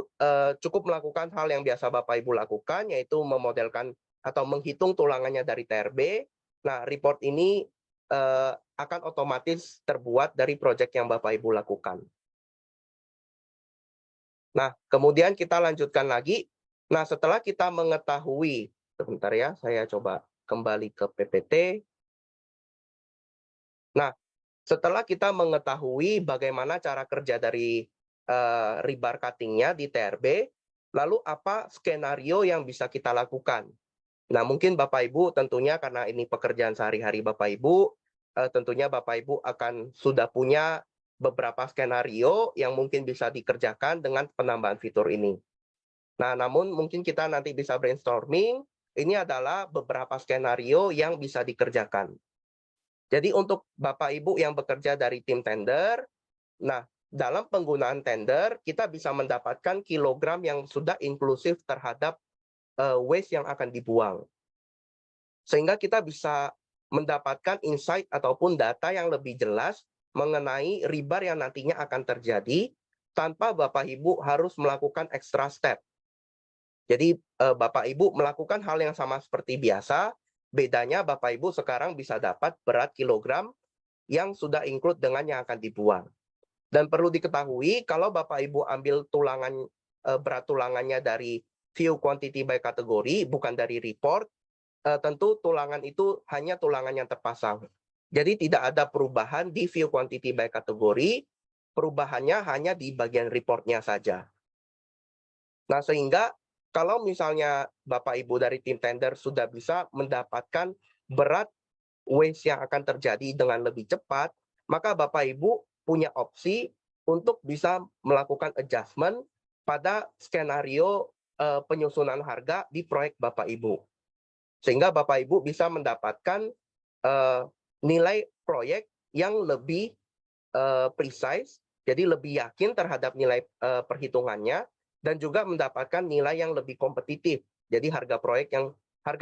cukup melakukan hal yang biasa Bapak Ibu lakukan, yaitu memodelkan atau menghitung tulangannya dari TRB. Nah, report ini akan otomatis terbuat dari proyek yang Bapak Ibu lakukan. Nah, kemudian kita lanjutkan lagi. Nah, setelah kita mengetahui, sebentar ya, saya coba kembali ke PPT. Nah, setelah kita mengetahui bagaimana cara kerja dari rebar cutting-nya di TRB, Lalu apa skenario yang bisa kita lakukan? Nah, mungkin Bapak Ibu tentunya karena ini pekerjaan sehari-hari Bapak Ibu, tentunya Bapak Ibu akan sudah punya beberapa skenario yang mungkin bisa dikerjakan dengan penambahan fitur ini. Nah, namun mungkin kita nanti bisa brainstorming, ini adalah beberapa skenario yang bisa dikerjakan. Jadi untuk Bapak Ibu yang bekerja dari tim tender, nah dalam penggunaan tender kita bisa mendapatkan kilogram yang sudah inklusif terhadap waste yang akan dibuang. Sehingga kita bisa mendapatkan insight ataupun data yang lebih jelas mengenai rebar yang nantinya akan terjadi tanpa Bapak Ibu harus melakukan extra step. Jadi Bapak Ibu melakukan hal yang sama seperti biasa, bedanya Bapak Ibu sekarang bisa dapat berat kilogram yang sudah include dengan yang akan dibuang. Dan perlu diketahui kalau Bapak Ibu ambil berat tulangannya dari view quantity by kategori, bukan dari report, tentu tulangan itu hanya tulangan yang terpasang. Jadi tidak ada perubahan di view quantity by kategori, perubahannya hanya di bagian reportnya saja. Nah, sehingga kalau misalnya Bapak Ibu dari tim tender sudah bisa mendapatkan berat waste yang akan terjadi dengan lebih cepat, maka Bapak Ibu punya opsi untuk bisa melakukan adjustment pada skenario penyusunan harga di proyek Bapak Ibu. Sehingga Bapak Ibu bisa mendapatkan nilai proyek yang lebih precise, jadi lebih yakin terhadap nilai perhitungannya, dan juga mendapatkan nilai yang lebih kompetitif. Jadi harga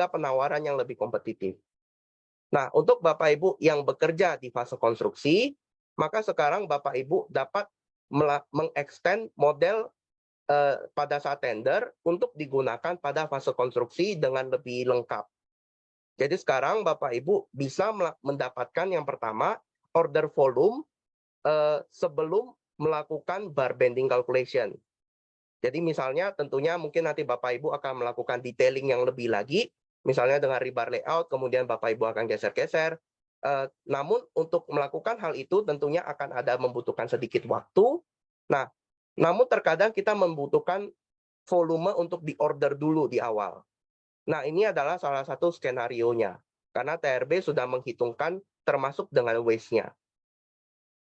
penawaran yang lebih kompetitif. Nah, untuk Bapak Ibu yang bekerja di fase konstruksi, maka sekarang Bapak Ibu dapat mengextend model pada saat tender untuk digunakan pada fase konstruksi dengan lebih lengkap. Jadi sekarang Bapak Ibu bisa mendapatkan yang pertama, order volume sebelum melakukan bar bending calculation. Jadi misalnya tentunya mungkin nanti Bapak Ibu akan melakukan detailing yang lebih lagi, misalnya dengan rebar layout, kemudian Bapak Ibu akan geser-geser. Namun untuk melakukan hal itu tentunya akan ada membutuhkan sedikit waktu. Nah, namun terkadang kita membutuhkan volume untuk diorder dulu di awal. Nah, ini adalah salah satu skenario-nya, karena TRB sudah menghitungkan termasuk dengan waste-nya.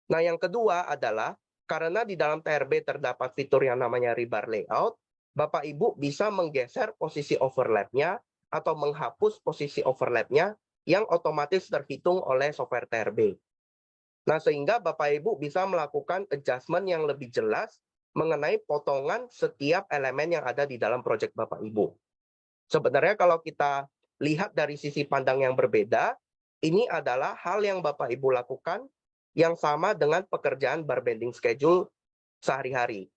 Nah, yang kedua adalah karena di dalam TRB terdapat fitur yang namanya rebar layout, Bapak Ibu bisa menggeser posisi overlap-nya atau menghapus posisi overlap-nya yang otomatis terhitung oleh software TRB. Nah, sehingga Bapak Ibu bisa melakukan adjustment yang lebih jelas mengenai potongan setiap elemen yang ada di dalam proyek Bapak Ibu. Sebenarnya kalau kita lihat dari sisi pandang yang berbeda, ini adalah hal yang Bapak Ibu lakukan yang sama dengan pekerjaan bar bending schedule sehari-hari.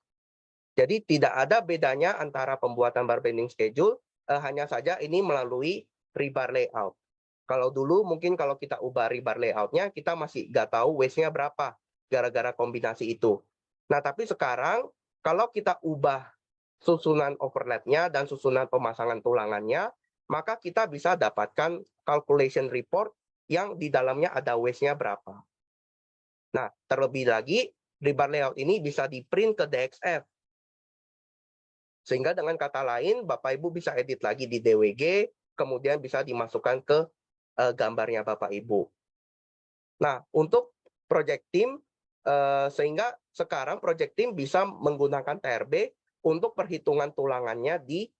Jadi tidak ada bedanya antara pembuatan bar bending schedule, hanya saja ini melalui rebar layout. Kalau dulu mungkin kalau kita ubah rebar layout-nya, kita masih nggak tahu waste-nya berapa, gara-gara kombinasi itu. Nah, tapi sekarang kalau kita ubah susunan overlap-nya dan susunan pemasangan tulangannya, maka kita bisa dapatkan calculation report yang di dalamnya ada waste-nya berapa. Nah, terlebih lagi, rebar layout ini bisa di-print ke DXF. Sehingga dengan kata lain, Bapak Ibu bisa edit lagi di DWG, kemudian bisa dimasukkan ke gambarnya Bapak Ibu. Nah, untuk project team, sehingga sekarang project team bisa menggunakan TRB untuk perhitungan tulangannya di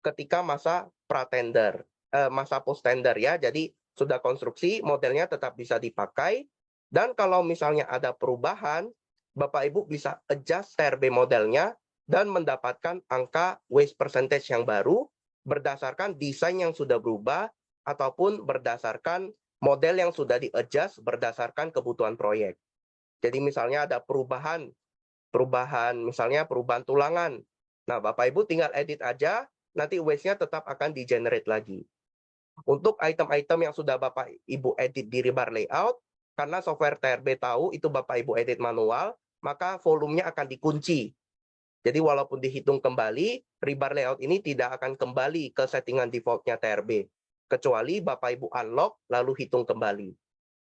ketika masa pra-tender, masa post-tender ya. Jadi sudah konstruksi, modelnya tetap bisa dipakai. Dan kalau misalnya ada perubahan, Bapak Ibu bisa adjust TRB modelnya dan mendapatkan angka waste percentage yang baru berdasarkan desain yang sudah berubah ataupun berdasarkan model yang sudah di-adjust berdasarkan kebutuhan proyek. Jadi misalnya ada perubahan misalnya perubahan tulangan. Nah, Bapak Ibu tinggal edit aja, nanti waste-nya tetap akan di-generate lagi. Untuk item-item yang sudah Bapak Ibu edit di rebar layout, karena software TRB tahu itu Bapak Ibu edit manual, maka volumenya akan dikunci. Jadi walaupun dihitung kembali, rebar layout ini tidak akan kembali ke settingan default-nya TRB. Kecuali Bapak Ibu unlock, lalu hitung kembali.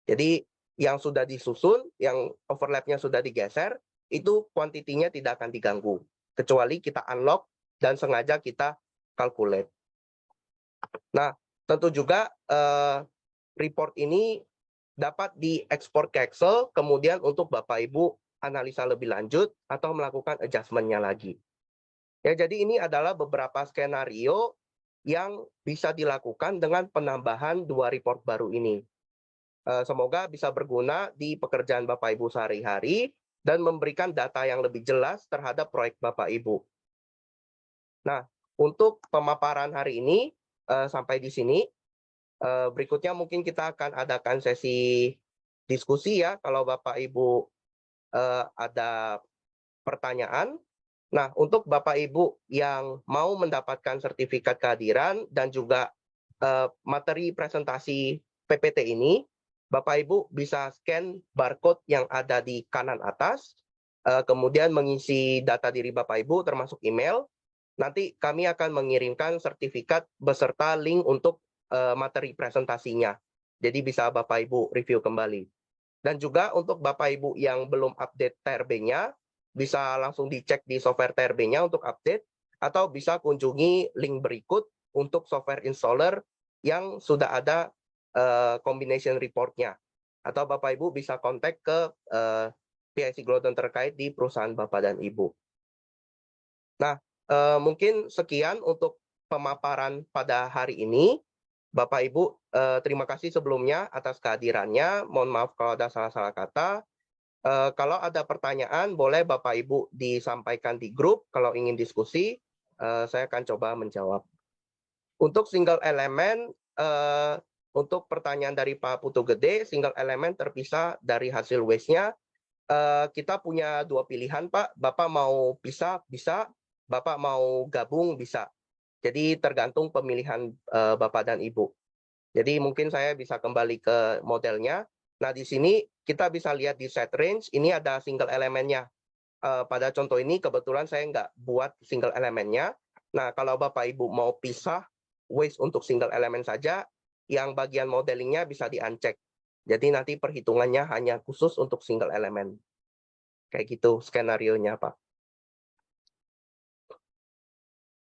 Jadi yang sudah disusun, yang overlap-nya sudah digeser, itu kuantitinya tidak akan diganggu. Kecuali kita unlock dan sengaja kita calculate. Nah, tentu juga report ini dapat diekspor ke Excel, kemudian untuk Bapak Ibu analisa lebih lanjut atau melakukan adjustment-nya lagi. Ya, jadi ini adalah beberapa skenario yang bisa dilakukan dengan penambahan 2 report baru ini. Semoga bisa berguna di pekerjaan Bapak Ibu sehari-hari dan memberikan data yang lebih jelas terhadap proyek Bapak Ibu. Nah, untuk pemaparan hari ini sampai di sini. Berikutnya mungkin kita akan adakan sesi diskusi ya, kalau Bapak Ibu ada pertanyaan. Nah, untuk Bapak Ibu yang mau mendapatkan sertifikat kehadiran dan juga materi presentasi PPT ini, Bapak Ibu bisa scan barcode yang ada di kanan atas, kemudian mengisi data diri Bapak Ibu termasuk email. Nanti kami akan mengirimkan sertifikat beserta link untuk materi presentasinya. Jadi bisa Bapak Ibu review kembali. Dan juga untuk Bapak Ibu yang belum update TRB-nya, bisa langsung dicek di software TRB-nya untuk update, atau bisa kunjungi link berikut untuk software installer yang sudah ada combination report-nya. Atau Bapak Ibu bisa kontak ke PIC Glodon terkait di perusahaan Bapak dan Ibu. Nah, mungkin sekian untuk pemaparan pada hari ini. Bapak Ibu, terima kasih sebelumnya atas kehadirannya. Mohon maaf kalau ada salah-salah kata. Kalau ada pertanyaan, boleh Bapak Ibu disampaikan di grup. Kalau ingin diskusi, saya akan coba menjawab. Untuk single elemen, untuk pertanyaan dari Pak Putu Gede, single elemen terpisah dari hasil waste-nya. Kita punya 2 pilihan, Pak. Bapak mau pisah, bisa. Bapak mau gabung, bisa. Jadi tergantung pemilihan Bapak dan Ibu. Jadi mungkin saya bisa kembali ke modelnya. Nah, di sini kita bisa lihat di set range, ini ada single elemennya. Pada contoh ini kebetulan saya nggak buat single elemennya. Nah, kalau Bapak Ibu mau pisah waste untuk single elemen saja, yang bagian modelingnya bisa di-uncheck. Jadi nanti perhitungannya hanya khusus untuk single elemen. Kayak gitu skenario-nya, Pak.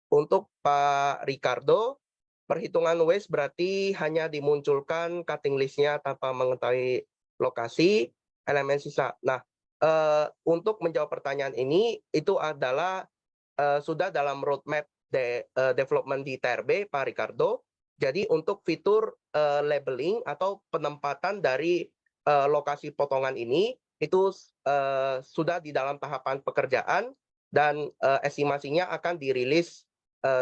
Untuk Pak Ricardo, perhitungan waste berarti hanya dimunculkan cutting list-nya tanpa mengetahui lokasi elemen sisa. Nah, untuk menjawab pertanyaan ini, itu adalah sudah dalam roadmap development di TRB, Pak Ricardo. Jadi untuk fitur labeling atau penempatan dari lokasi potongan ini, itu sudah di dalam tahapan pekerjaan dan estimasinya akan dirilis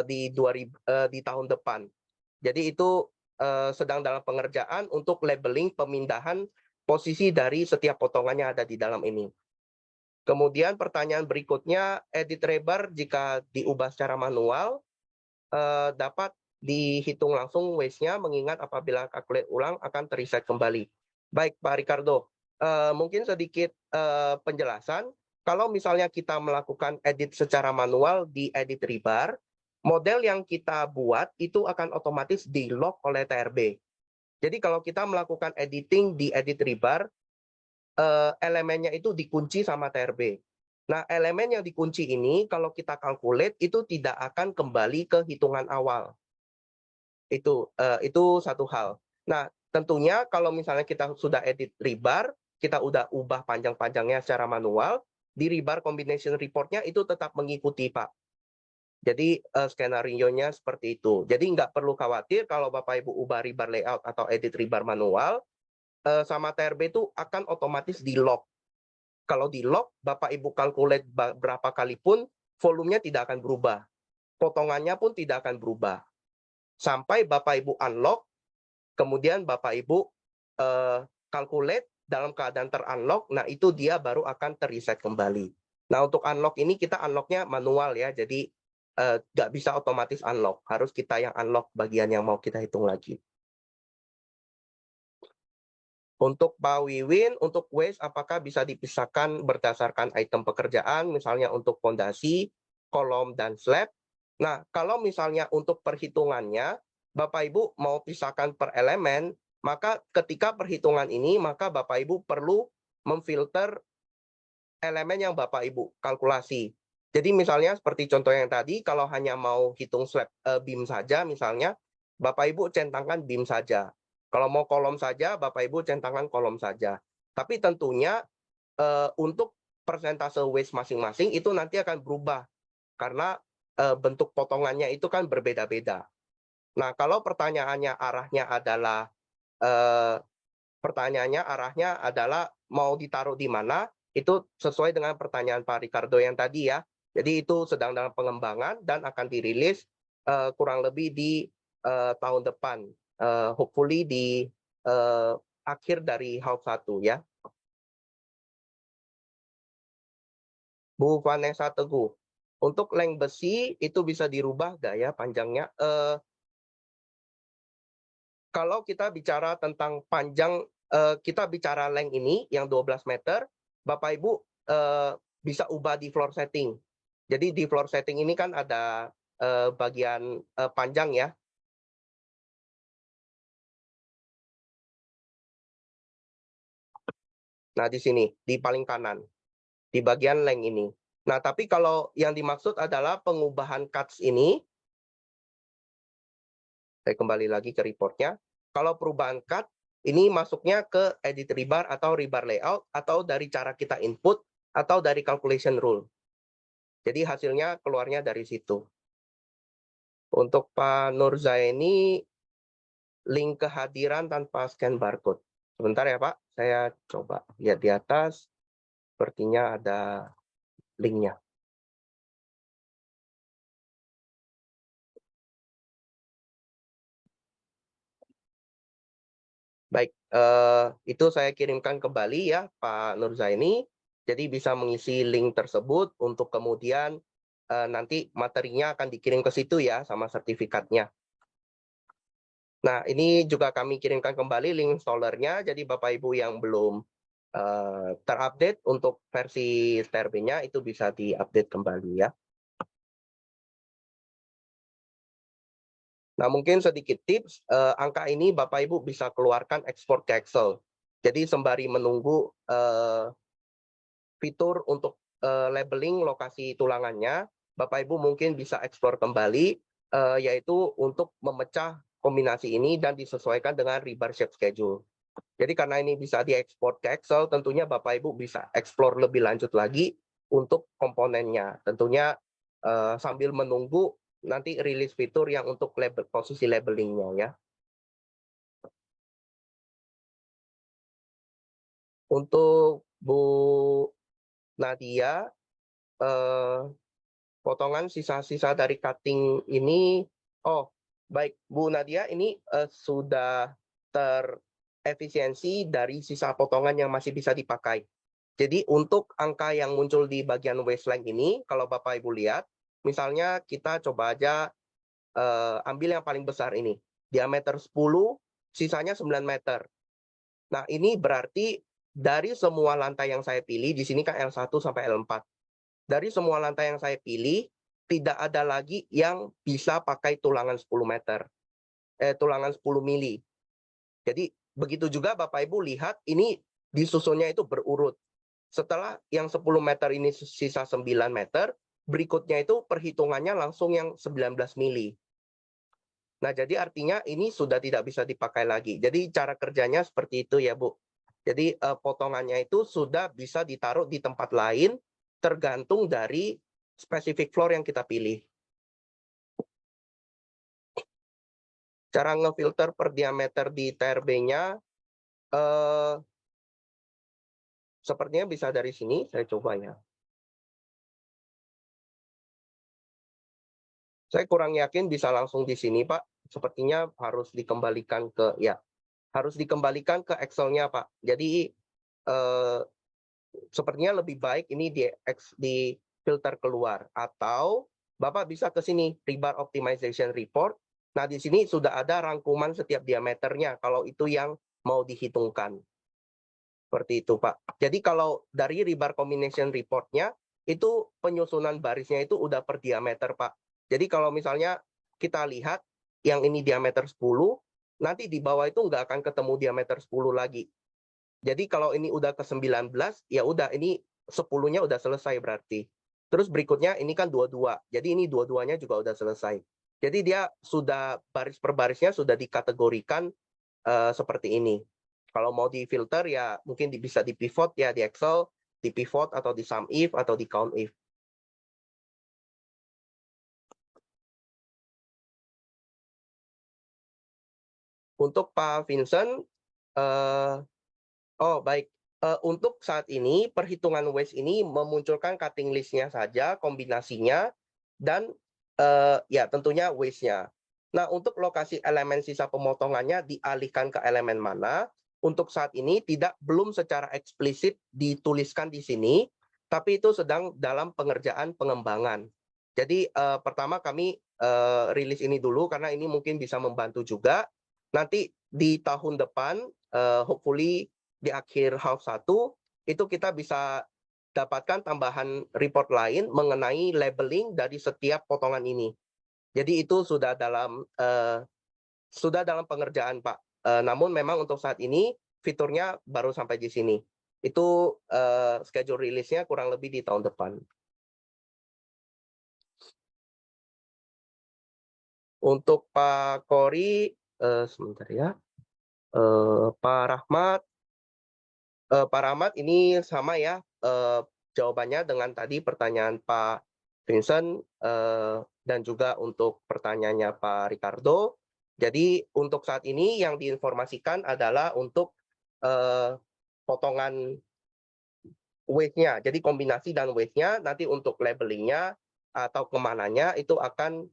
di tahun depan. Jadi itu sedang dalam pengerjaan untuk labeling pemindahan posisi dari setiap potongannya ada di dalam ini. Kemudian pertanyaan berikutnya, edit rebar jika diubah secara manual dapat dihitung langsung waste-nya, mengingat apabila calculate ulang akan terreset kembali. Baik, Pak Ricardo, mungkin sedikit penjelasan. Kalau misalnya kita melakukan edit secara manual di edit rebar, model yang kita buat itu akan otomatis di-lock oleh TRB. Jadi kalau kita melakukan editing di edit rebar, elemennya itu dikunci sama TRB. Nah, elemen yang dikunci ini kalau kita calculate itu tidak akan kembali ke hitungan awal. Itu satu hal. Nah, tentunya kalau misalnya kita sudah edit rebar, kita udah ubah panjang-panjangnya secara manual, di rebar combination report-nya itu tetap mengikuti, Pak. Jadi skenario-nya seperti itu. Jadi nggak perlu khawatir kalau Bapak Ibu ubah rebar layout atau edit rebar manual, sama TRB itu akan otomatis di-lock. Kalau di-lock, Bapak Ibu calculate berapa kali pun, volumenya tidak akan berubah. Potongannya pun tidak akan berubah. Sampai Bapak Ibu unlock, kemudian Bapak Ibu calculate dalam keadaan ter-unlock, nah itu dia baru akan ter-reset kembali. Nah, untuk unlock ini kita unlock-nya manual ya, jadi nggak bisa otomatis unlock, harus kita yang unlock bagian yang mau kita hitung lagi. Untuk Pak Wiwin, untuk waste apakah bisa dipisahkan berdasarkan item pekerjaan, misalnya untuk fondasi, kolom, dan slab? Nah, kalau misalnya untuk perhitungannya, Bapak Ibu mau pisahkan per elemen, maka ketika perhitungan ini, maka Bapak Ibu perlu memfilter elemen yang Bapak Ibu kalkulasi. Jadi misalnya seperti contoh yang tadi, kalau hanya mau hitung slab beam saja misalnya, Bapak Ibu centangkan beam saja. Kalau mau kolom saja, Bapak Ibu centangkan kolom saja. Tapi tentunya untuk persentase waste masing-masing itu nanti akan berubah karena bentuk potongannya itu kan berbeda-beda. Nah, kalau pertanyaannya arahnya mau ditaruh di mana, itu sesuai dengan pertanyaan Pak Ricardo yang tadi ya. Jadi itu sedang dalam pengembangan dan akan dirilis kurang lebih di tahun depan. Hopefully di akhir dari half 1 ya. Bu Vanessa Teguh, untuk length besi itu bisa dirubah nggak ya panjangnya? Kalau kita bicara tentang panjang, kita bicara length ini yang 12 meter, Bapak Ibu bisa ubah di floor setting. Jadi di floor setting ini kan ada bagian panjang ya. Nah, di sini, di paling kanan, di bagian length ini. Nah, tapi kalau yang dimaksud adalah pengubahan cuts ini, saya kembali lagi ke reportnya. Kalau perubahan cut, ini masuknya ke edit rebar atau rebar layout, atau dari cara kita input, atau dari calculation rule. Jadi hasilnya keluarnya dari situ. Untuk Pak Nurzaini, link kehadiran tanpa scan barcode. Sebentar ya Pak, saya coba lihat di atas. Sepertinya ada linknya. Baik, itu saya kirimkan kembali ya Pak Nurzaini. Jadi bisa mengisi link tersebut untuk kemudian nanti materinya akan dikirim ke situ ya sama sertifikatnya. Nah, ini juga kami kirimkan kembali link installernya. Jadi Bapak Ibu yang belum terupdate untuk versi TRB-nya itu bisa diupdate kembali ya. Nah, mungkin sedikit tips, angka ini Bapak Ibu bisa keluarkan ekspor ke Excel. Jadi sembari menunggu fitur untuk labeling lokasi tulangannya, Bapak Ibu mungkin bisa eksplor kembali, yaitu untuk memecah kombinasi ini dan disesuaikan dengan rebar shape schedule. Jadi karena ini bisa diekspor ke Excel, tentunya Bapak Ibu bisa eksplor lebih lanjut lagi untuk komponennya. Tentunya sambil menunggu nanti rilis fitur yang untuk posisi labelingnya ya. Untuk Bu Nadia, potongan sisa-sisa dari cutting ini, oh baik Bu Nadia, ini sudah terefisiensi dari sisa potongan yang masih bisa dipakai. Jadi untuk angka yang muncul di bagian waistline ini, kalau Bapak Ibu lihat, misalnya kita coba aja ambil yang paling besar ini, diameter 10, sisanya 9 meter. Nah ini berarti dari semua lantai yang saya pilih, di sini kan L1 sampai L4. Dari semua lantai yang saya pilih, tidak ada lagi yang bisa pakai tulangan 10 meter, tulangan 10 mili. Jadi begitu juga Bapak Ibu lihat, ini disusunnya itu berurut. Setelah yang 10 meter ini sisa 9 meter, berikutnya itu perhitungannya langsung yang 19 mili. Nah, jadi artinya ini sudah tidak bisa dipakai lagi. Jadi cara kerjanya seperti itu ya, Bu. Jadi potongannya itu sudah bisa ditaruh di tempat lain tergantung dari spesifik floor yang kita pilih. Cara ngefilter per diameter di TRB-nya sepertinya bisa dari sini, saya coba ya. Saya kurang yakin bisa langsung di sini, Pak. Sepertinya harus dikembalikan ke ke Excel-nya, Pak. Jadi sepertinya lebih baik ini di filter keluar, atau Bapak bisa ke sini rebar optimization report. Nah, di sini sudah ada rangkuman setiap diameternya kalau itu yang mau dihitungkan. Seperti itu, Pak. Jadi kalau dari rebar combination report-nya, itu penyusunan barisnya itu udah per diameter, Pak. Jadi kalau misalnya kita lihat yang ini diameter 10, nanti di bawah itu nggak akan ketemu diameter 10 lagi. Jadi kalau ini udah ke 19, ya udah ini 10-nya udah selesai berarti. Terus berikutnya ini kan 22. Jadi ini dua-duanya juga udah selesai. Jadi dia sudah baris per barisnya sudah dikategorikan seperti ini. Kalau mau di filter ya mungkin bisa di pivot ya di Excel, di pivot atau di sum if atau di count if. Untuk Pak Vincent, oh baik. Untuk saat ini perhitungan waste ini memunculkan cutting list-nya saja, kombinasinya dan ya tentunya waste-nya. Nah, untuk lokasi elemen sisa pemotongannya dialihkan ke elemen mana? Untuk saat ini belum secara eksplisit dituliskan di sini, tapi itu sedang dalam pengerjaan pengembangan. Jadi pertama kami rilis ini dulu karena ini mungkin bisa membantu juga. Nanti di tahun depan, hopefully di akhir half 1 itu kita bisa dapatkan tambahan report lain mengenai labeling dari setiap potongan ini. Jadi itu sudah dalam pengerjaan, Pak. Namun memang untuk saat ini fiturnya baru sampai di sini. Itu schedule rilisnya kurang lebih di tahun depan. Untuk Pak Kori, sebentar ya. Pak Rahmat, Pak Rahmat ini sama ya jawabannya dengan tadi pertanyaan Pak Vincent dan juga untuk pertanyaannya Pak Ricardo. Jadi untuk saat ini yang diinformasikan adalah untuk potongan waste-nya. Jadi kombinasi dan waste-nya nanti untuk labelingnya atau kemananya itu akan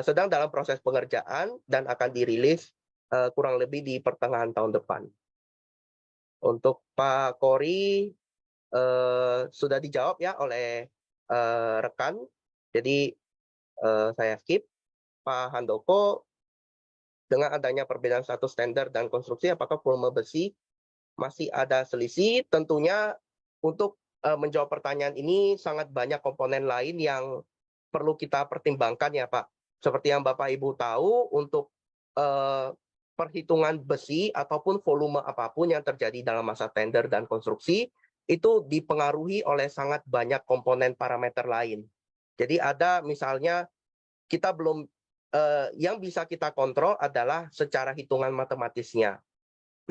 sedang dalam proses pengerjaan dan akan dirilis kurang lebih di pertengahan tahun depan. Untuk Pak Kori sudah dijawab ya oleh rekan, jadi saya skip. Pak Handoko, dengan adanya perbedaan status standar dan konstruksi, apakah volume besi masih ada selisih? Tentunya untuk menjawab pertanyaan ini sangat banyak komponen lain yang perlu kita pertimbangkan ya Pak. Seperti yang Bapak Ibu tahu, untuk perhitungan besi ataupun volume apapun yang terjadi dalam masa tender dan konstruksi, itu dipengaruhi oleh sangat banyak komponen parameter lain. Jadi ada misalnya kita belum yang bisa kita kontrol adalah secara hitungan matematisnya.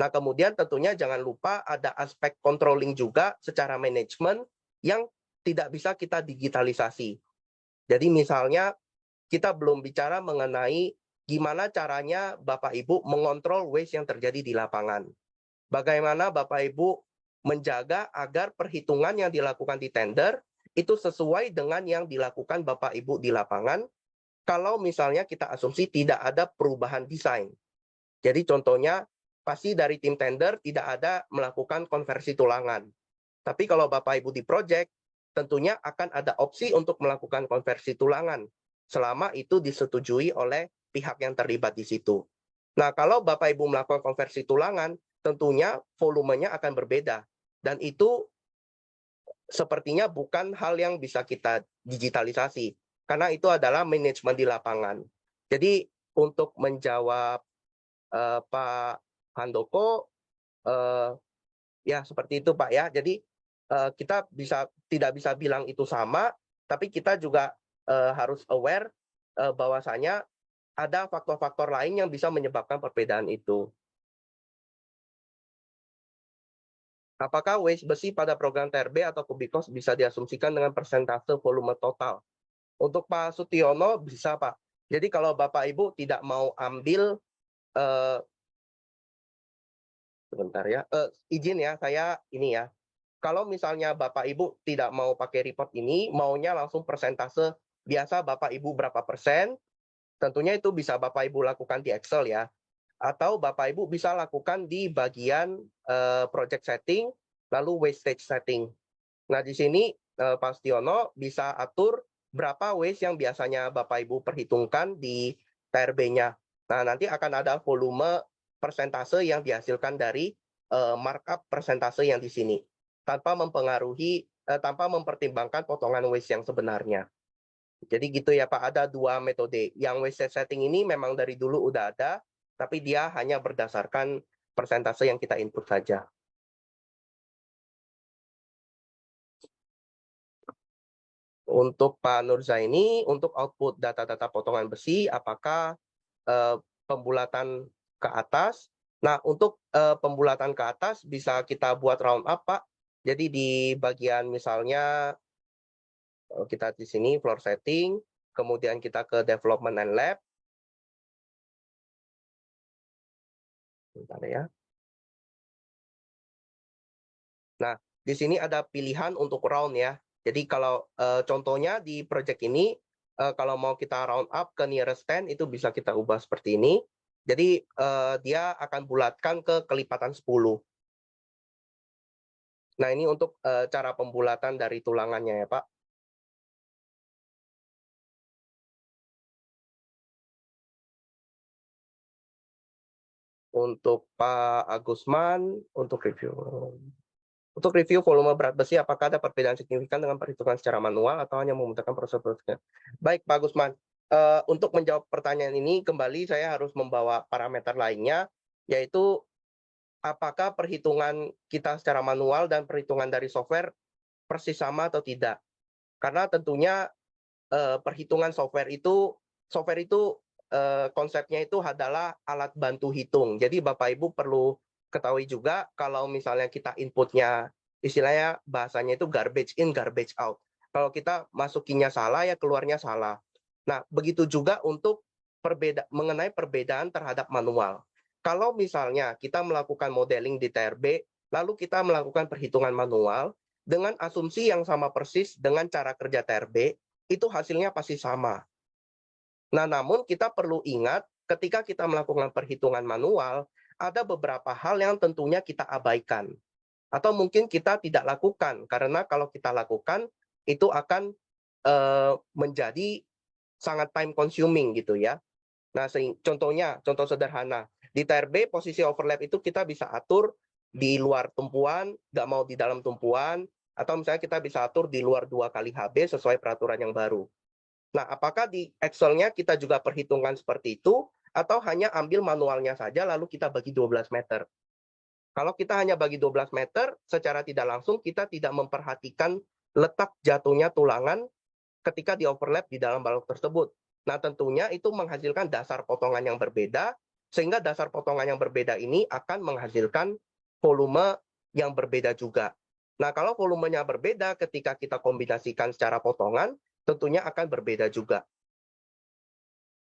Nah, kemudian tentunya jangan lupa ada aspek controlling juga secara manajemen yang tidak bisa kita digitalisasi. Jadi misalnya kita belum bicara mengenai gimana caranya Bapak Ibu mengontrol waste yang terjadi di lapangan. Bagaimana Bapak Ibu menjaga agar perhitungan yang dilakukan di tender itu sesuai dengan yang dilakukan Bapak Ibu di lapangan. Kalau misalnya kita asumsi tidak ada perubahan desain. Jadi contohnya pasti dari tim tender tidak ada melakukan konversi tulangan. Tapi kalau Bapak Ibu di project, tentunya akan ada opsi untuk melakukan konversi tulangan selama itu disetujui oleh pihak yang terlibat di situ. Nah, kalau Bapak Ibu melakukan konversi tulangan, tentunya volumenya akan berbeda. Dan itu sepertinya bukan hal yang bisa kita digitalisasi, karena itu adalah manajemen di lapangan. Jadi untuk menjawab Pak Handoko, ya seperti itu Pak ya. Jadi kita tidak bisa bilang itu sama, tapi kita juga harus aware bahwasanya ada faktor-faktor lain yang bisa menyebabkan perbedaan itu. Apakah waste besi pada program TRB atau Kubikos bisa diasumsikan dengan persentase volume total? Untuk Pak Sutiono bisa Pak. Jadi kalau Bapak Ibu tidak mau ambil, sebentar ya, izin ya saya ini ya. Kalau misalnya Bapak Ibu tidak mau pakai report ini, maunya langsung persentase biasa Bapak Ibu berapa persen, tentunya itu bisa Bapak Ibu lakukan di Excel ya. Atau Bapak Ibu bisa lakukan di bagian project setting, lalu wastage setting. Nah, di sini Pak Stiono bisa atur berapa waste yang biasanya Bapak Ibu perhitungkan di TRB-nya. Nah, nanti akan ada volume persentase yang dihasilkan dari markup persentase yang di sini, tanpa mempertimbangkan potongan waste yang sebenarnya. Jadi gitu ya Pak, ada dua metode. Yang waste setting ini memang dari dulu udah ada, tapi dia hanya berdasarkan persentase yang kita input saja. Untuk Pak Nurzaini, untuk output data-data potongan besi, apakah pembulatan ke atas? Nah, untuk pembulatan ke atas bisa kita buat round up, Pak. Jadi di bagian misalnya kita di sini floor setting, kemudian kita ke development and lab. Bentar ya. Nah, di sini ada pilihan untuk round ya. Jadi kalau contohnya di project ini, kalau mau kita round up ke nearest 10, itu bisa kita ubah seperti ini. Jadi dia akan bulatkan ke kelipatan 10. Nah, ini untuk cara pembulatan dari tulangannya ya, Pak. Untuk Pak Agusman, untuk review. Untuk review volume berat besi, apakah ada perbedaan signifikan dengan perhitungan secara manual atau hanya memudahkan proses-prosesnya? Baik, Pak Gusman. Untuk menjawab pertanyaan ini, kembali saya harus membawa parameter lainnya, yaitu apakah perhitungan kita secara manual dan perhitungan dari software persis sama atau tidak. Karena tentunya perhitungan software itu konsepnya itu adalah alat bantu hitung. Jadi Bapak Ibu perlu ketahui juga kalau misalnya kita inputnya istilahnya bahasanya itu garbage in, garbage out. Kalau kita masukinnya salah ya keluarnya salah. Nah, begitu juga untuk mengenai perbedaan terhadap manual. Kalau misalnya kita melakukan modeling di TRB, lalu kita melakukan perhitungan manual dengan asumsi yang sama persis dengan cara kerja TRB, itu hasilnya pasti sama. Nah, namun kita perlu ingat ketika kita melakukan perhitungan manual, ada beberapa hal yang tentunya kita abaikan. Atau mungkin kita tidak lakukan, karena kalau kita lakukan, itu akan menjadi sangat time consuming gitu ya. Nah, contoh sederhana, di TRB posisi overlap itu kita bisa atur di luar tumpuan, nggak mau di dalam tumpuan, atau misalnya kita bisa atur di luar 2 kali HB sesuai peraturan yang baru. Nah, apakah di Excel-nya kita juga perhitungan seperti itu, atau hanya ambil manualnya saja lalu kita bagi 12 meter? Kalau kita hanya bagi 12 meter, secara tidak langsung kita tidak memperhatikan letak jatuhnya tulangan ketika di overlap di dalam balok tersebut. Nah, tentunya itu menghasilkan dasar potongan yang berbeda, sehingga dasar potongan yang berbeda ini akan menghasilkan volume yang berbeda juga. Nah, kalau volumenya berbeda ketika kita kombinasikan secara potongan, tentunya akan berbeda juga.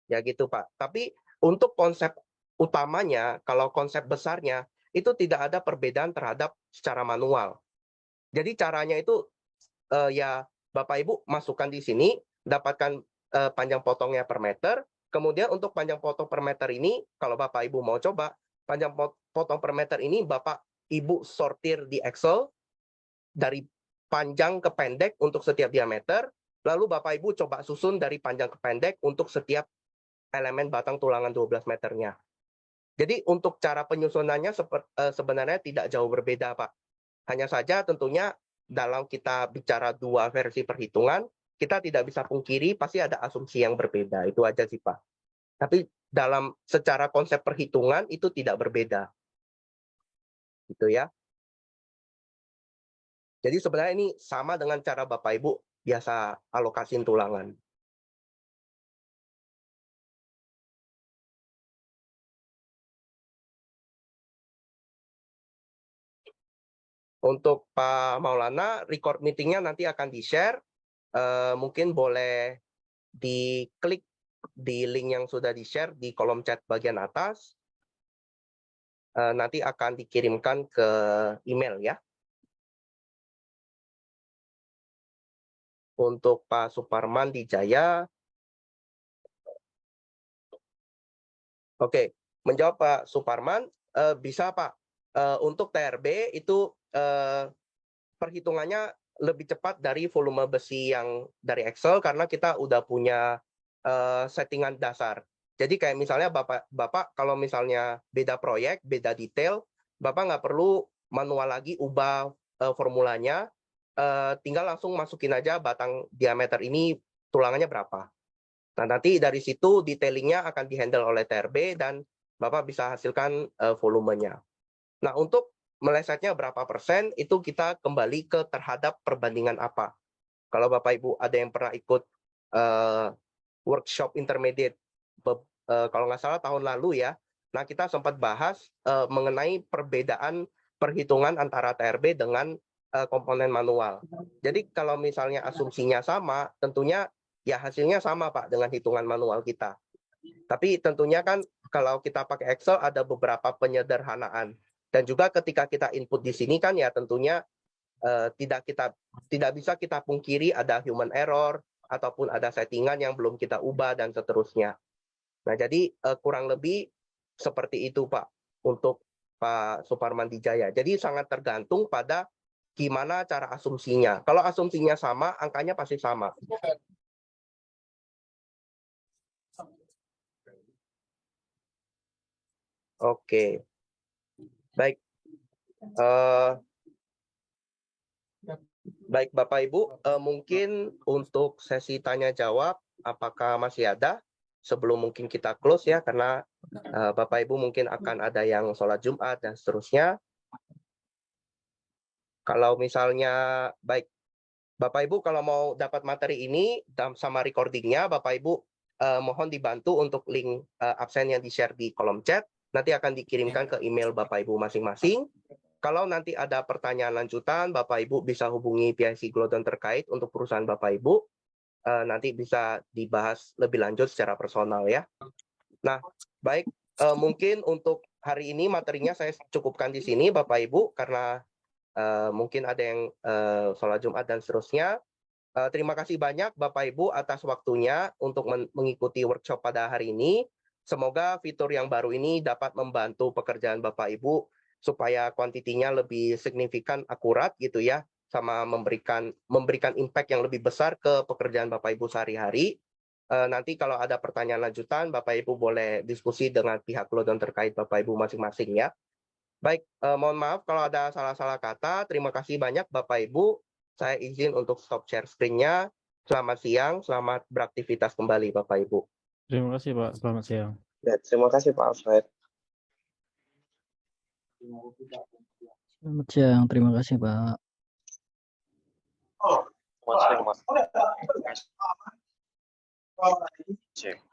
Ya gitu, Pak. Tapi untuk konsep utamanya, kalau konsep besarnya, itu tidak ada perbedaan terhadap secara manual. Jadi caranya itu ya Bapak Ibu masukkan di sini, dapatkan panjang potongnya per meter. Kemudian untuk panjang potong per meter ini, kalau Bapak Ibu mau coba, panjang potong per meter ini Bapak Ibu sortir di Excel dari panjang ke pendek untuk setiap diameter, lalu Bapak Ibu coba susun dari panjang ke pendek untuk setiap elemen batang tulangan 12 meternya. Jadi untuk cara penyusunannya sebenarnya tidak jauh berbeda, Pak. Hanya saja tentunya dalam kita bicara 2 versi perhitungan, kita tidak bisa pungkiri pasti ada asumsi yang berbeda. Itu aja sih, Pak. Tapi dalam secara konsep perhitungan itu tidak berbeda. Gitu ya. Jadi sebenarnya ini sama dengan cara Bapak Ibu biasa alokasiin tulangan. Untuk Pak Maulana, record meetingnya nanti akan di-share. Mungkin boleh diklik di link yang sudah di-share di kolom chat bagian atas. Nanti akan dikirimkan ke email ya. Untuk Pak Suparman di Jaya. Oke, menjawab Pak Suparman, bisa Pak. Untuk TRB itu perhitungannya lebih cepat dari volume besi yang dari Excel karena kita udah punya settingan dasar. Jadi kayak misalnya Bapak kalau misalnya beda proyek, beda detail, Bapak nggak perlu manual lagi ubah formulanya, tinggal langsung masukin aja batang diameter ini tulangannya berapa. Nah, nanti dari situ detailingnya akan dihandle oleh TRB dan Bapak bisa hasilkan volumenya. Nah, untuk melesetnya berapa persen, itu kita kembali ke terhadap perbandingan apa. Kalau Bapak Ibu ada yang pernah ikut workshop intermediate, kalau nggak salah tahun lalu ya, nah kita sempat bahas mengenai perbedaan perhitungan antara TRB dengan komponen manual. Jadi kalau misalnya asumsinya sama, tentunya ya hasilnya sama Pak dengan hitungan manual kita. Tapi tentunya kan kalau kita pakai Excel ada beberapa penyederhanaan. Dan juga ketika kita input di sini kan ya tentunya tidak bisa kita pungkiri ada human error ataupun ada settingan yang belum kita ubah dan seterusnya. Nah, jadi kurang lebih seperti itu Pak untuk Pak Suparman Dijaya. Jadi sangat tergantung pada gimana cara asumsinya. Kalau asumsinya sama, angkanya pasti sama. Oke, baik. Baik Bapak Ibu, mungkin untuk sesi tanya jawab, apakah masih ada? Sebelum mungkin kita close ya, karena Bapak Ibu mungkin akan ada yang sholat Jumat dan seterusnya. Kalau misalnya, baik, Bapak Ibu kalau mau dapat materi ini sama recordingnya, Bapak Ibu mohon dibantu untuk link absen yang di-share di kolom chat, nanti akan dikirimkan ke email Bapak Ibu masing-masing. Kalau nanti ada pertanyaan lanjutan, Bapak Ibu bisa hubungi PIC Glodon terkait untuk perusahaan Bapak Ibu. Nanti bisa dibahas lebih lanjut secara personal ya. Nah, baik, mungkin untuk hari ini materinya saya cukupkan di sini Bapak Ibu, karena mungkin ada yang sholat Jumat dan seterusnya. Terima kasih banyak Bapak Ibu atas waktunya untuk mengikuti workshop pada hari ini. Semoga fitur yang baru ini dapat membantu pekerjaan Bapak Ibu supaya kuantitinya lebih signifikan, akurat gitu ya, sama memberikan impact yang lebih besar ke pekerjaan Bapak Ibu sehari-hari. Nanti kalau ada pertanyaan lanjutan, Bapak Ibu boleh diskusi dengan pihak Glodon terkait Bapak Ibu masing-masing ya. Baik, mohon maaf kalau ada salah-salah kata. Terima kasih banyak Bapak Ibu. Saya izin untuk stop share screen-nya. Selamat siang, selamat beraktivitas kembali Bapak Ibu. Terima kasih Pak, selamat siang. Ya, terima kasih Pak Alfred. Selamat siang, terima kasih Pak. Selamat siang, Mas. Cek.